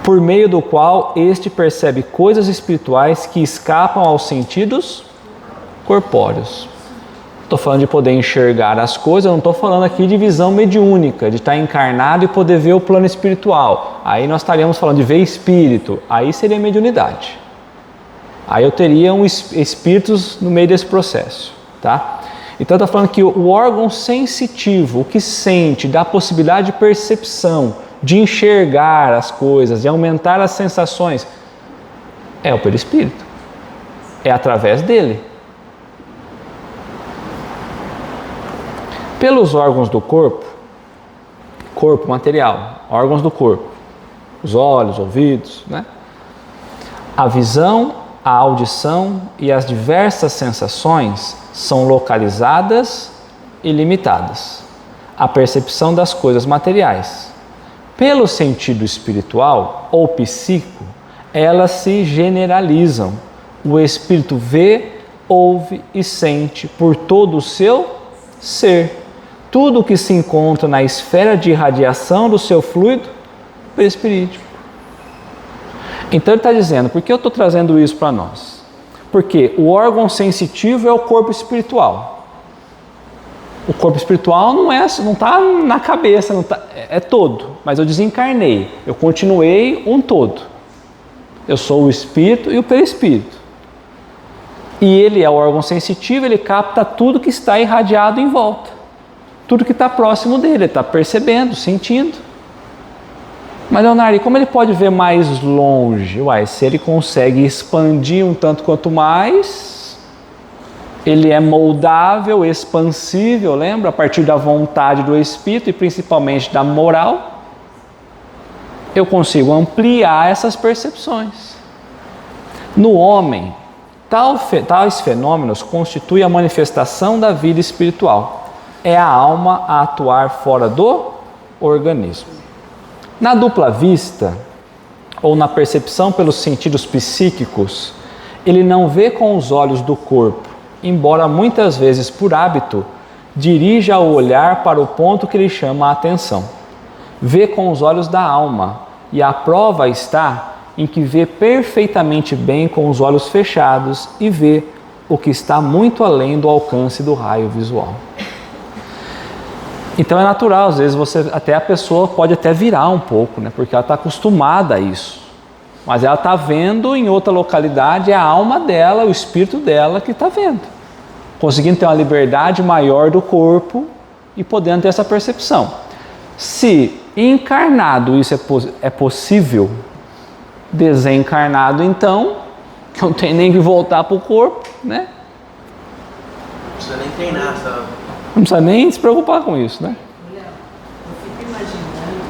por meio do qual este percebe coisas espirituais que escapam aos sentidos corpóreos. Estou falando de poder enxergar as coisas, não estou falando aqui de visão mediúnica, de estar encarnado e poder ver o plano espiritual. Aí nós estaríamos falando de ver espírito, aí seria mediunidade. Aí eu teria espíritos no meio desse processo, tá? Então está falando que o órgão sensitivo, o que sente, dá a possibilidade de percepção, de enxergar as coisas, de aumentar as sensações, é o perispírito. É através dele. Pelos órgãos do corpo material, órgãos do corpo, os olhos, ouvidos, né? A visão, a audição e as diversas sensações são localizadas e limitadas. A percepção das coisas materiais. Pelo sentido espiritual ou psíquico, elas se generalizam. O espírito vê, ouve e sente por todo o seu ser. Tudo que se encontra na esfera de irradiação do seu fluido perispirítico. Então ele está dizendo, por que eu estou trazendo isso para nós? Porque o órgão sensitivo é o corpo espiritual. O corpo espiritual não está na cabeça, é todo. Mas eu desencarnei, eu continuei um todo. Eu sou o espírito e o perispírito. E ele é o órgão sensitivo, ele capta tudo que está irradiado em volta. Tudo que está próximo dele, ele está percebendo, sentindo. Mas, Leonardo, como ele pode ver mais longe? Se ele consegue expandir um tanto quanto mais, ele é moldável, expansível, lembra? A partir da vontade do espírito e principalmente da moral, eu consigo ampliar essas percepções. No homem, tais fenômenos constituem a manifestação da vida espiritual. É a alma a atuar fora do organismo. Na dupla vista, ou na percepção pelos sentidos psíquicos, ele não vê com os olhos do corpo, embora muitas vezes por hábito, dirija o olhar para o ponto que lhe chama a atenção. Vê com os olhos da alma, e a prova está em que vê perfeitamente bem com os olhos fechados e vê o que está muito além do alcance do raio visual. Então é natural, às vezes a pessoa pode até virar um pouco, né? Porque ela está acostumada a isso. Mas ela está vendo em outra localidade, é a alma dela, o espírito dela que está vendo. Conseguindo ter uma liberdade maior do corpo e podendo ter essa percepção. Se encarnado isso é possível, desencarnado então, que não tem nem que voltar para o corpo, né? Não precisa nem treinar, sabe? Não precisa nem se preocupar com isso, né? Léo, eu fico imaginando,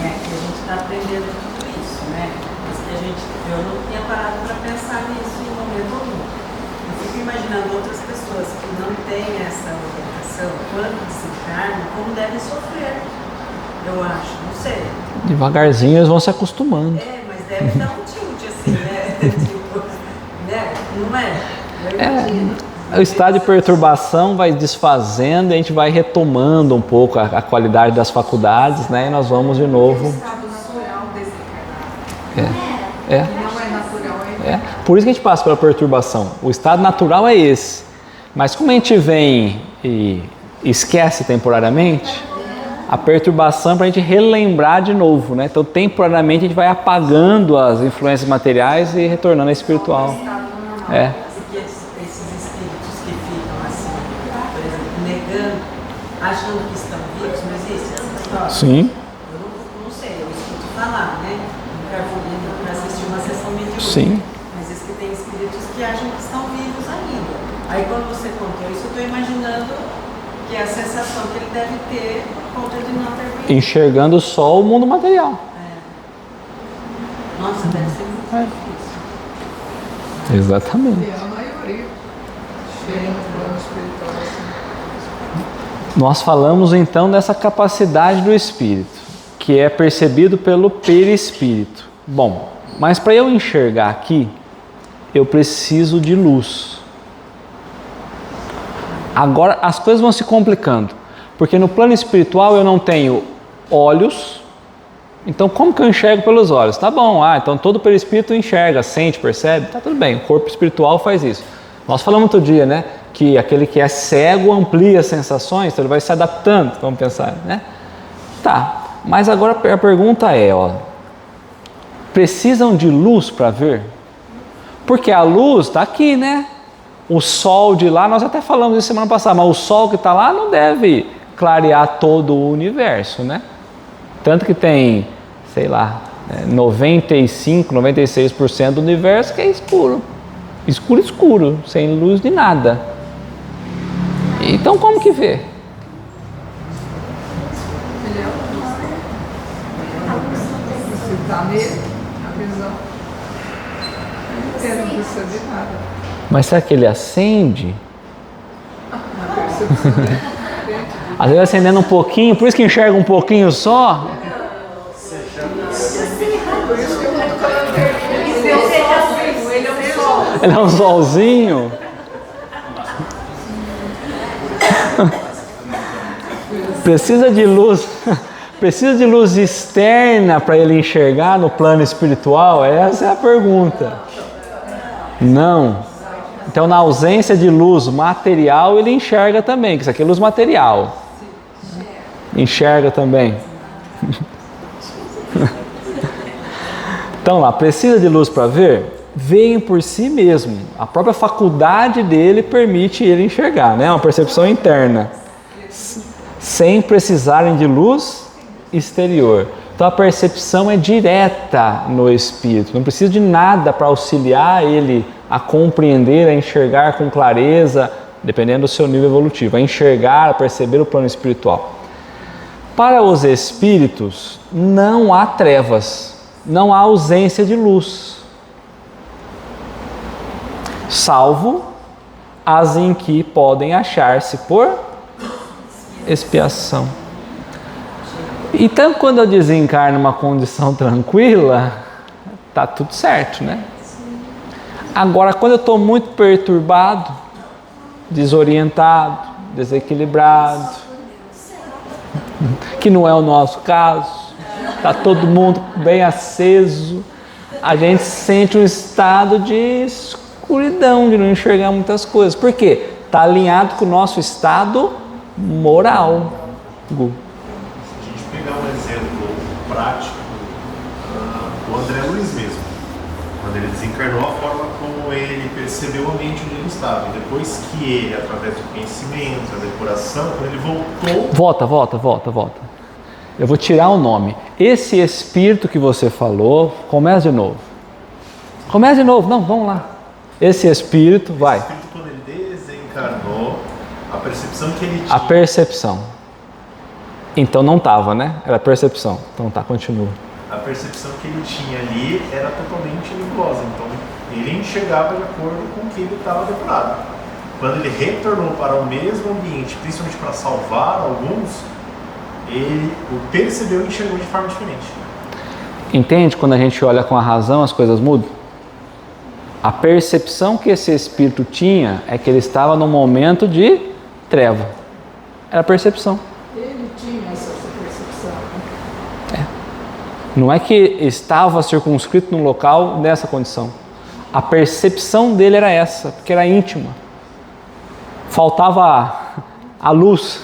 né, que a gente está aprendendo tudo isso, né? Mas que eu não tinha parado para pensar nisso em momento algum. Eu fico imaginando outras pessoas que não têm essa orientação, quando desencarnam, como devem sofrer. Eu acho, não sei. Devagarzinho eles vão se acostumando. Mas deve dar um tilt assim, né? Tipo, né? Não é? Eu imagino. O estado de perturbação vai desfazendo e a gente vai retomando um pouco a qualidade das faculdades, né? E nós vamos de novo. É o estado natural desencarnado. Não é natural. Por isso que a gente passa pela perturbação. O estado natural é esse. Mas como a gente vem e esquece temporariamente, a perturbação é para a gente relembrar de novo, né? Então temporariamente a gente vai apagando as influências materiais e retornando à espiritual. Achando que estão vivos, não existe essa história? Sim. Eu não sei, eu escuto falar, né? Nunca fui para assistir uma sessão mediúnica. Sim. Mas diz que tem espíritos que acham que estão vivos ainda. Aí quando você contou isso, eu estou imaginando que é a sensação que ele deve ter por conta de não ter vivido. Enxergando só o mundo material. Nossa, deve ser muito difícil. Exatamente. E a maioria chega no plano espiritual assim. Nós falamos então dessa capacidade do espírito, que é percebido pelo perispírito. Bom, mas para eu enxergar aqui, eu preciso de luz. Agora as coisas vão se complicando, porque no plano espiritual eu não tenho olhos, então como que eu enxergo pelos olhos? Tá bom, então todo perispírito enxerga, sente, percebe, tá tudo bem, o corpo espiritual faz isso. Nós falamos outro dia, né? Que aquele que é cego amplia as sensações, então ele vai se adaptando, vamos pensar, né? Tá, mas agora a pergunta é, precisam de luz para ver? Porque a luz está aqui, né? O sol de lá, nós até falamos isso semana passada, mas o sol que está lá não deve clarear todo o universo, né? Tanto que tem, sei lá, 95, 96% do universo que é escuro. Escuro, escuro, sem luz de nada. Então como que vê? Se está nele, a visão, ele não precisa de nada. Mas será que ele acende? Na percepção dele. Às vezes acendendo um pouquinho, por isso que enxerga um pouquinho só. Por isso que eu estou falando dele. Ele é um sol. Ele é um solzinho. Precisa de luz. Precisa de luz externa para ele enxergar no plano espiritual? Essa é a pergunta. Não. Então, na ausência de luz material, ele enxerga também, que isso aqui é luz material. Enxerga também. Então, lá, precisa de luz para ver? Veem por si mesmo. A própria faculdade dele permite ele enxergar, né? Uma percepção interna. Sem precisarem de luz exterior. Então, a percepção é direta no espírito. Não precisa de nada para auxiliar ele a compreender, a enxergar com clareza, dependendo do seu nível evolutivo, a enxergar, a perceber o plano espiritual. Para os espíritos, não há trevas, não há ausência de luz, salvo as em que podem achar-se por expiação. Então, quando eu desencarno numa condição tranquila, tá tudo certo, né? Agora, quando eu estou muito perturbado, desorientado, desequilibrado, que não é o nosso caso, está todo mundo bem aceso, a gente sente um estado de escuridão, de não enxergar muitas coisas. Por quê? Está alinhado com o nosso estado moral. Se a gente pegar um exemplo prático, o André Luiz mesmo, quando ele desencarnou, a forma como ele percebeu o ambiente onde ele estava. Depois que ele, através do conhecimento, da depuração, quando ele voltou... Volta. Eu vou tirar o nome. Esse espírito que você falou, começa de novo. Não, vamos lá. Esse espírito, vai. Esse espírito, quando ele desencarnou, a percepção que ele tinha... A percepção. Então não estava, né? Era percepção. Então tá, continua. A percepção que ele tinha ali era totalmente nebulosa, então ele enxergava de acordo com o que ele estava depurado. Quando ele retornou para o mesmo ambiente, principalmente para salvar alguns, ele o percebeu e enxergou de forma diferente. Entende? Quando a gente olha com a razão, as coisas mudam. A percepção que esse espírito tinha é que ele estava num momento de treva. Era a percepção. Ele tinha essa percepção. Não é que estava circunscrito num local nessa condição. A percepção dele era essa, porque era íntima. Faltava a luz,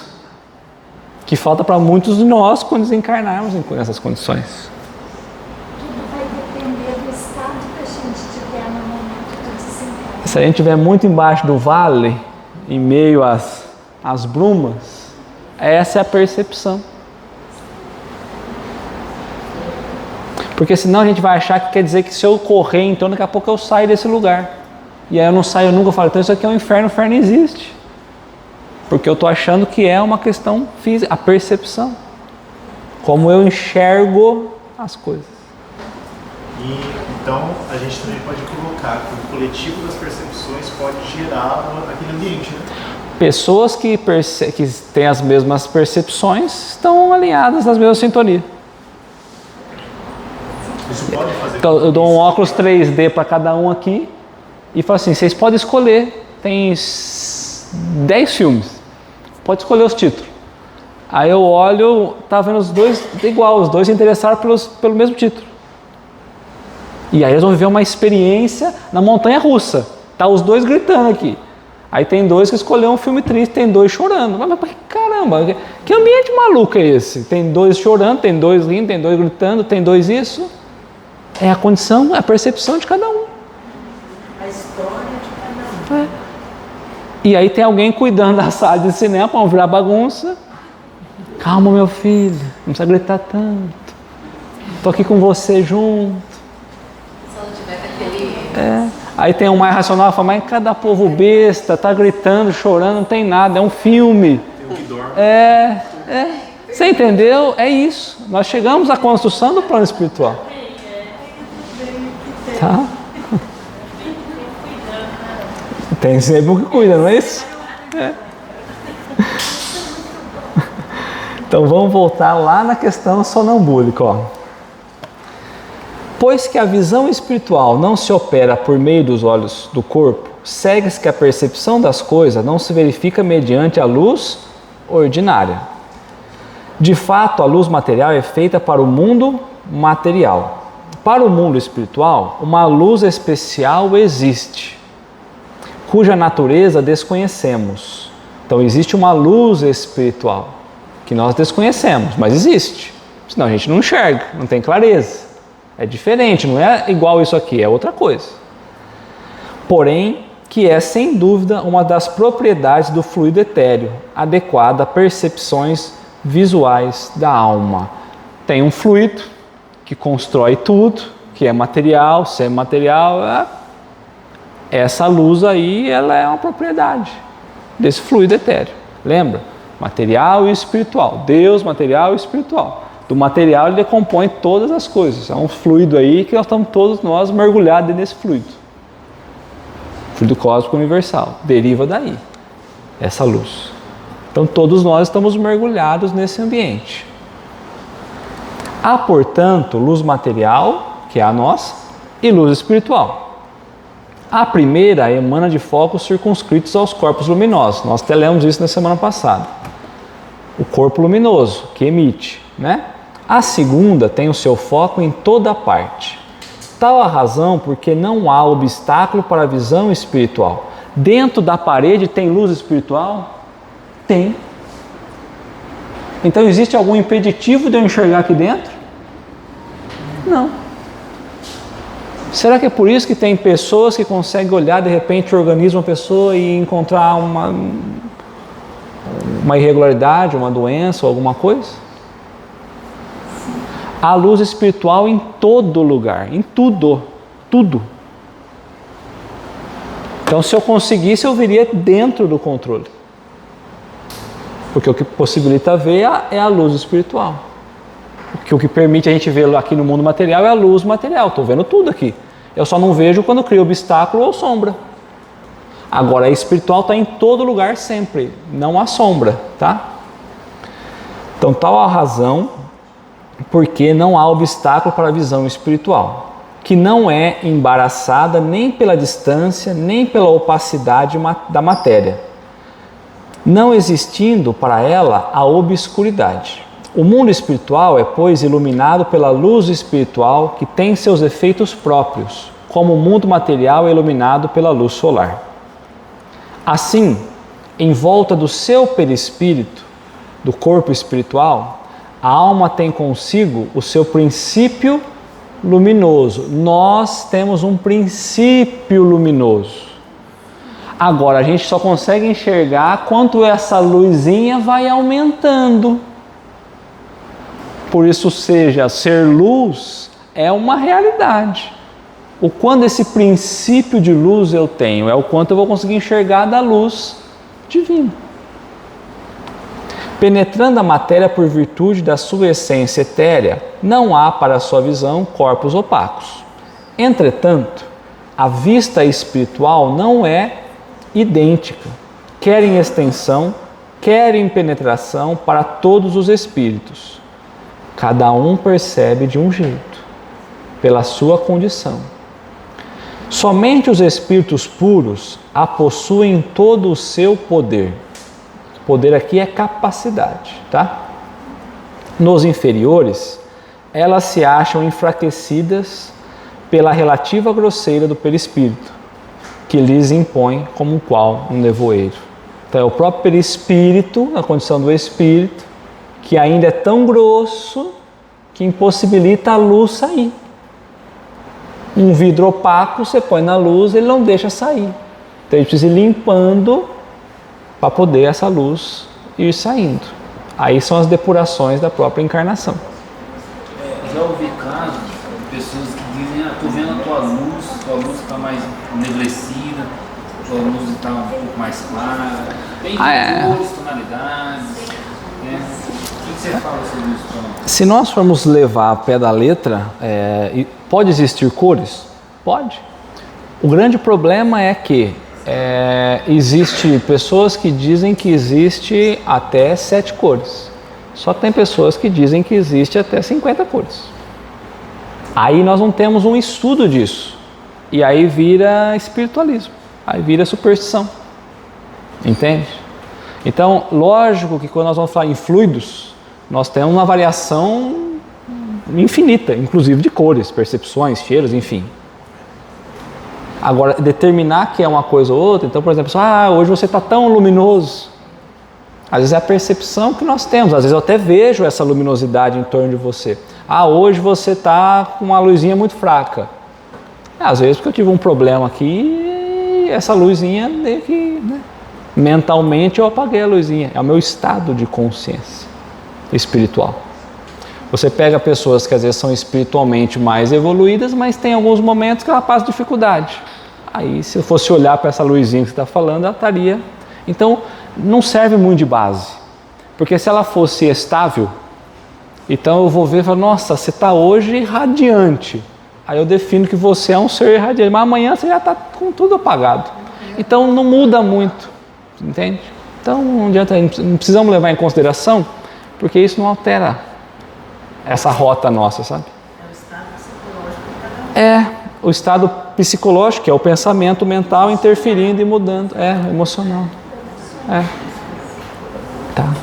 que falta para muitos de nós quando desencarnarmos nessas condições. Tudo vai depender do estado que a gente tiver no momento do desencarne. Se a gente estiver muito embaixo do vale, em meio às brumas, essa é a percepção. Porque senão a gente vai achar que quer dizer que se eu correr, então daqui a pouco eu saio desse lugar. E aí eu não saio nunca, eu falo, então isso aqui é um inferno, o inferno existe. Porque eu estou achando que é uma questão física, a percepção. Como eu enxergo as coisas. E então a gente também pode colocar que o coletivo das percepções pode gerar aquele ambiente, né? Pessoas que têm as mesmas percepções estão alinhadas nas mesmas sintonias. Isso pode fazer. Então eu dou um óculos 3D para cada um aqui e falo assim, vocês podem escolher, tem 10 filmes, pode escolher os títulos. Aí eu olho, tá vendo os dois igual, os dois se interessaram pelo mesmo título. E aí eles vão viver uma experiência na montanha russa. Tá os dois gritando aqui. Aí tem dois que escolheram um filme triste, tem dois chorando. Mas caramba, que ambiente maluco é esse? Tem dois chorando, tem dois rindo, tem dois gritando, tem dois isso. É a condição, a percepção de cada um. A história de cada um. E aí tem alguém cuidando da sala de cinema para não virar bagunça. Calma, meu filho, não precisa gritar tanto. Estou aqui com você junto. Se não tiver aquele... Aí tem um mais racional que fala, mas cada povo besta, tá gritando, chorando, não tem nada, é um filme. Tem um que dorme. Você entendeu? É isso. Nós chegamos à construção do plano espiritual. Tá? Tem sempre um que cuida, não é isso? Então vamos voltar lá na questão sonambúlica, ó. Pois que a visão espiritual não se opera por meio dos olhos do corpo, segue-se que a percepção das coisas não se verifica mediante a luz ordinária. De fato, a luz material é feita para o mundo material. Para o mundo espiritual, uma luz especial existe, cuja natureza desconhecemos. Então existe uma luz espiritual que nós desconhecemos, mas existe. Senão a gente não enxerga, não tem clareza. É diferente, não é igual isso aqui, é outra coisa. Porém, que é sem dúvida uma das propriedades do fluido etéreo, adequada a percepções visuais da alma. Tem um fluido que constrói tudo, que é material, semimaterial. Essa luz aí, ela é uma propriedade desse fluido etéreo. Lembra? Material e espiritual. Deus, material e espiritual. Do material ele decompõe todas as coisas. É um fluido aí que nós estamos todos nós mergulhados nesse fluido. Fluido cósmico universal. Deriva daí, essa luz. Então todos nós estamos mergulhados nesse ambiente. Há, portanto, luz material, que é a nossa, e luz espiritual. A primeira emana de focos circunscritos aos corpos luminosos. Nós até lemos isso na semana passada. O corpo luminoso, que emite, né? A segunda tem o seu foco em toda parte. Tal a razão porque não há obstáculo para a visão espiritual. Dentro da parede tem luz espiritual? Tem. Então existe algum impeditivo de eu enxergar aqui dentro? Não. Será que é por isso que tem pessoas que conseguem olhar de repente o organismo de uma pessoa e encontrar uma irregularidade, uma doença ou alguma coisa? Há luz espiritual em todo lugar, em tudo, tudo. Então se eu conseguisse, eu viria dentro do controle. Porque o que possibilita ver é a luz espiritual. Porque o que permite a gente ver aqui no mundo material é a luz material. Estou vendo tudo aqui. Eu só não vejo quando crio obstáculo ou sombra. Agora, a espiritual está em todo lugar sempre. Não há sombra, tá? Então, tal a razão porque não há obstáculo para a visão espiritual, que não é embaraçada nem pela distância, nem pela opacidade da matéria, não existindo para ela a obscuridade. O mundo espiritual é, pois, iluminado pela luz espiritual que tem seus efeitos próprios, como o mundo material é iluminado pela luz solar. Assim, em volta do seu perispírito, do corpo espiritual, a alma tem consigo o seu princípio luminoso. Nós temos um princípio luminoso. Agora, a gente só consegue enxergar quanto essa luzinha vai aumentando. Por isso, ser luz é uma realidade. O quanto esse princípio de luz eu tenho, é o quanto eu vou conseguir enxergar da luz divina. Penetrando a matéria por virtude da sua essência etérea, não há para a sua visão corpos opacos. Entretanto, a vista espiritual não é idêntica, quer em extensão, quer em penetração para todos os espíritos. Cada um percebe de um jeito, pela sua condição. Somente os espíritos puros a possuem todo o seu poder. Poder aqui é capacidade, tá? Nos inferiores, elas se acham enfraquecidas pela relativa grosseira do perispírito, que lhes impõe como qual um nevoeiro. Então é o próprio perispírito, na condição do espírito, que ainda é tão grosso que impossibilita a luz sair. Um vidro opaco, você põe na luz, ele não deixa sair. Então ele precisa ir limpando para poder essa luz ir saindo. Aí são as depurações da própria encarnação. Já ouvi casos de pessoas que dizem, estou vendo a tua luz está mais enegrecida, tua luz está um pouco mais clara, tem cores, tonalidades, né? O que você fala sobre isso? Se nós formos levar a pé da letra, pode existir cores? Pode. O grande problema é que existe pessoas que dizem que existe até 7 cores. Só tem pessoas que dizem que existe até 50 cores. Aí nós não temos um estudo disso. E aí vira espiritualismo. Aí vira superstição. Entende? Então, lógico que quando nós vamos falar em fluidos, nós temos uma variação infinita, inclusive de cores, percepções, cheiros, enfim. Agora, determinar que é uma coisa ou outra, então, por exemplo, hoje você está tão luminoso. Às vezes é a percepção que nós temos, às vezes eu até vejo essa luminosidade em torno de você. Hoje você está com uma luzinha muito fraca. Às vezes porque eu tive um problema aqui e essa luzinha, meio que, mentalmente eu apaguei a luzinha. É o meu estado de consciência espiritual. Você pega pessoas que às vezes são espiritualmente mais evoluídas, mas tem alguns momentos que ela passa dificuldade. Aí, se eu fosse olhar para essa luzinha que você está falando, ela estaria... Então, não serve muito de base. Porque se ela fosse estável, então eu vou ver e falo, nossa, você está hoje radiante. Aí eu defino que você é um ser radiante, mas amanhã você já está com tudo apagado. Então, não muda muito, entende? Então, não adianta, não precisamos levar em consideração, porque isso não altera essa rota nossa, sabe? O estado psicológico, que é o pensamento mental interferindo e mudando. Emocional. Tá.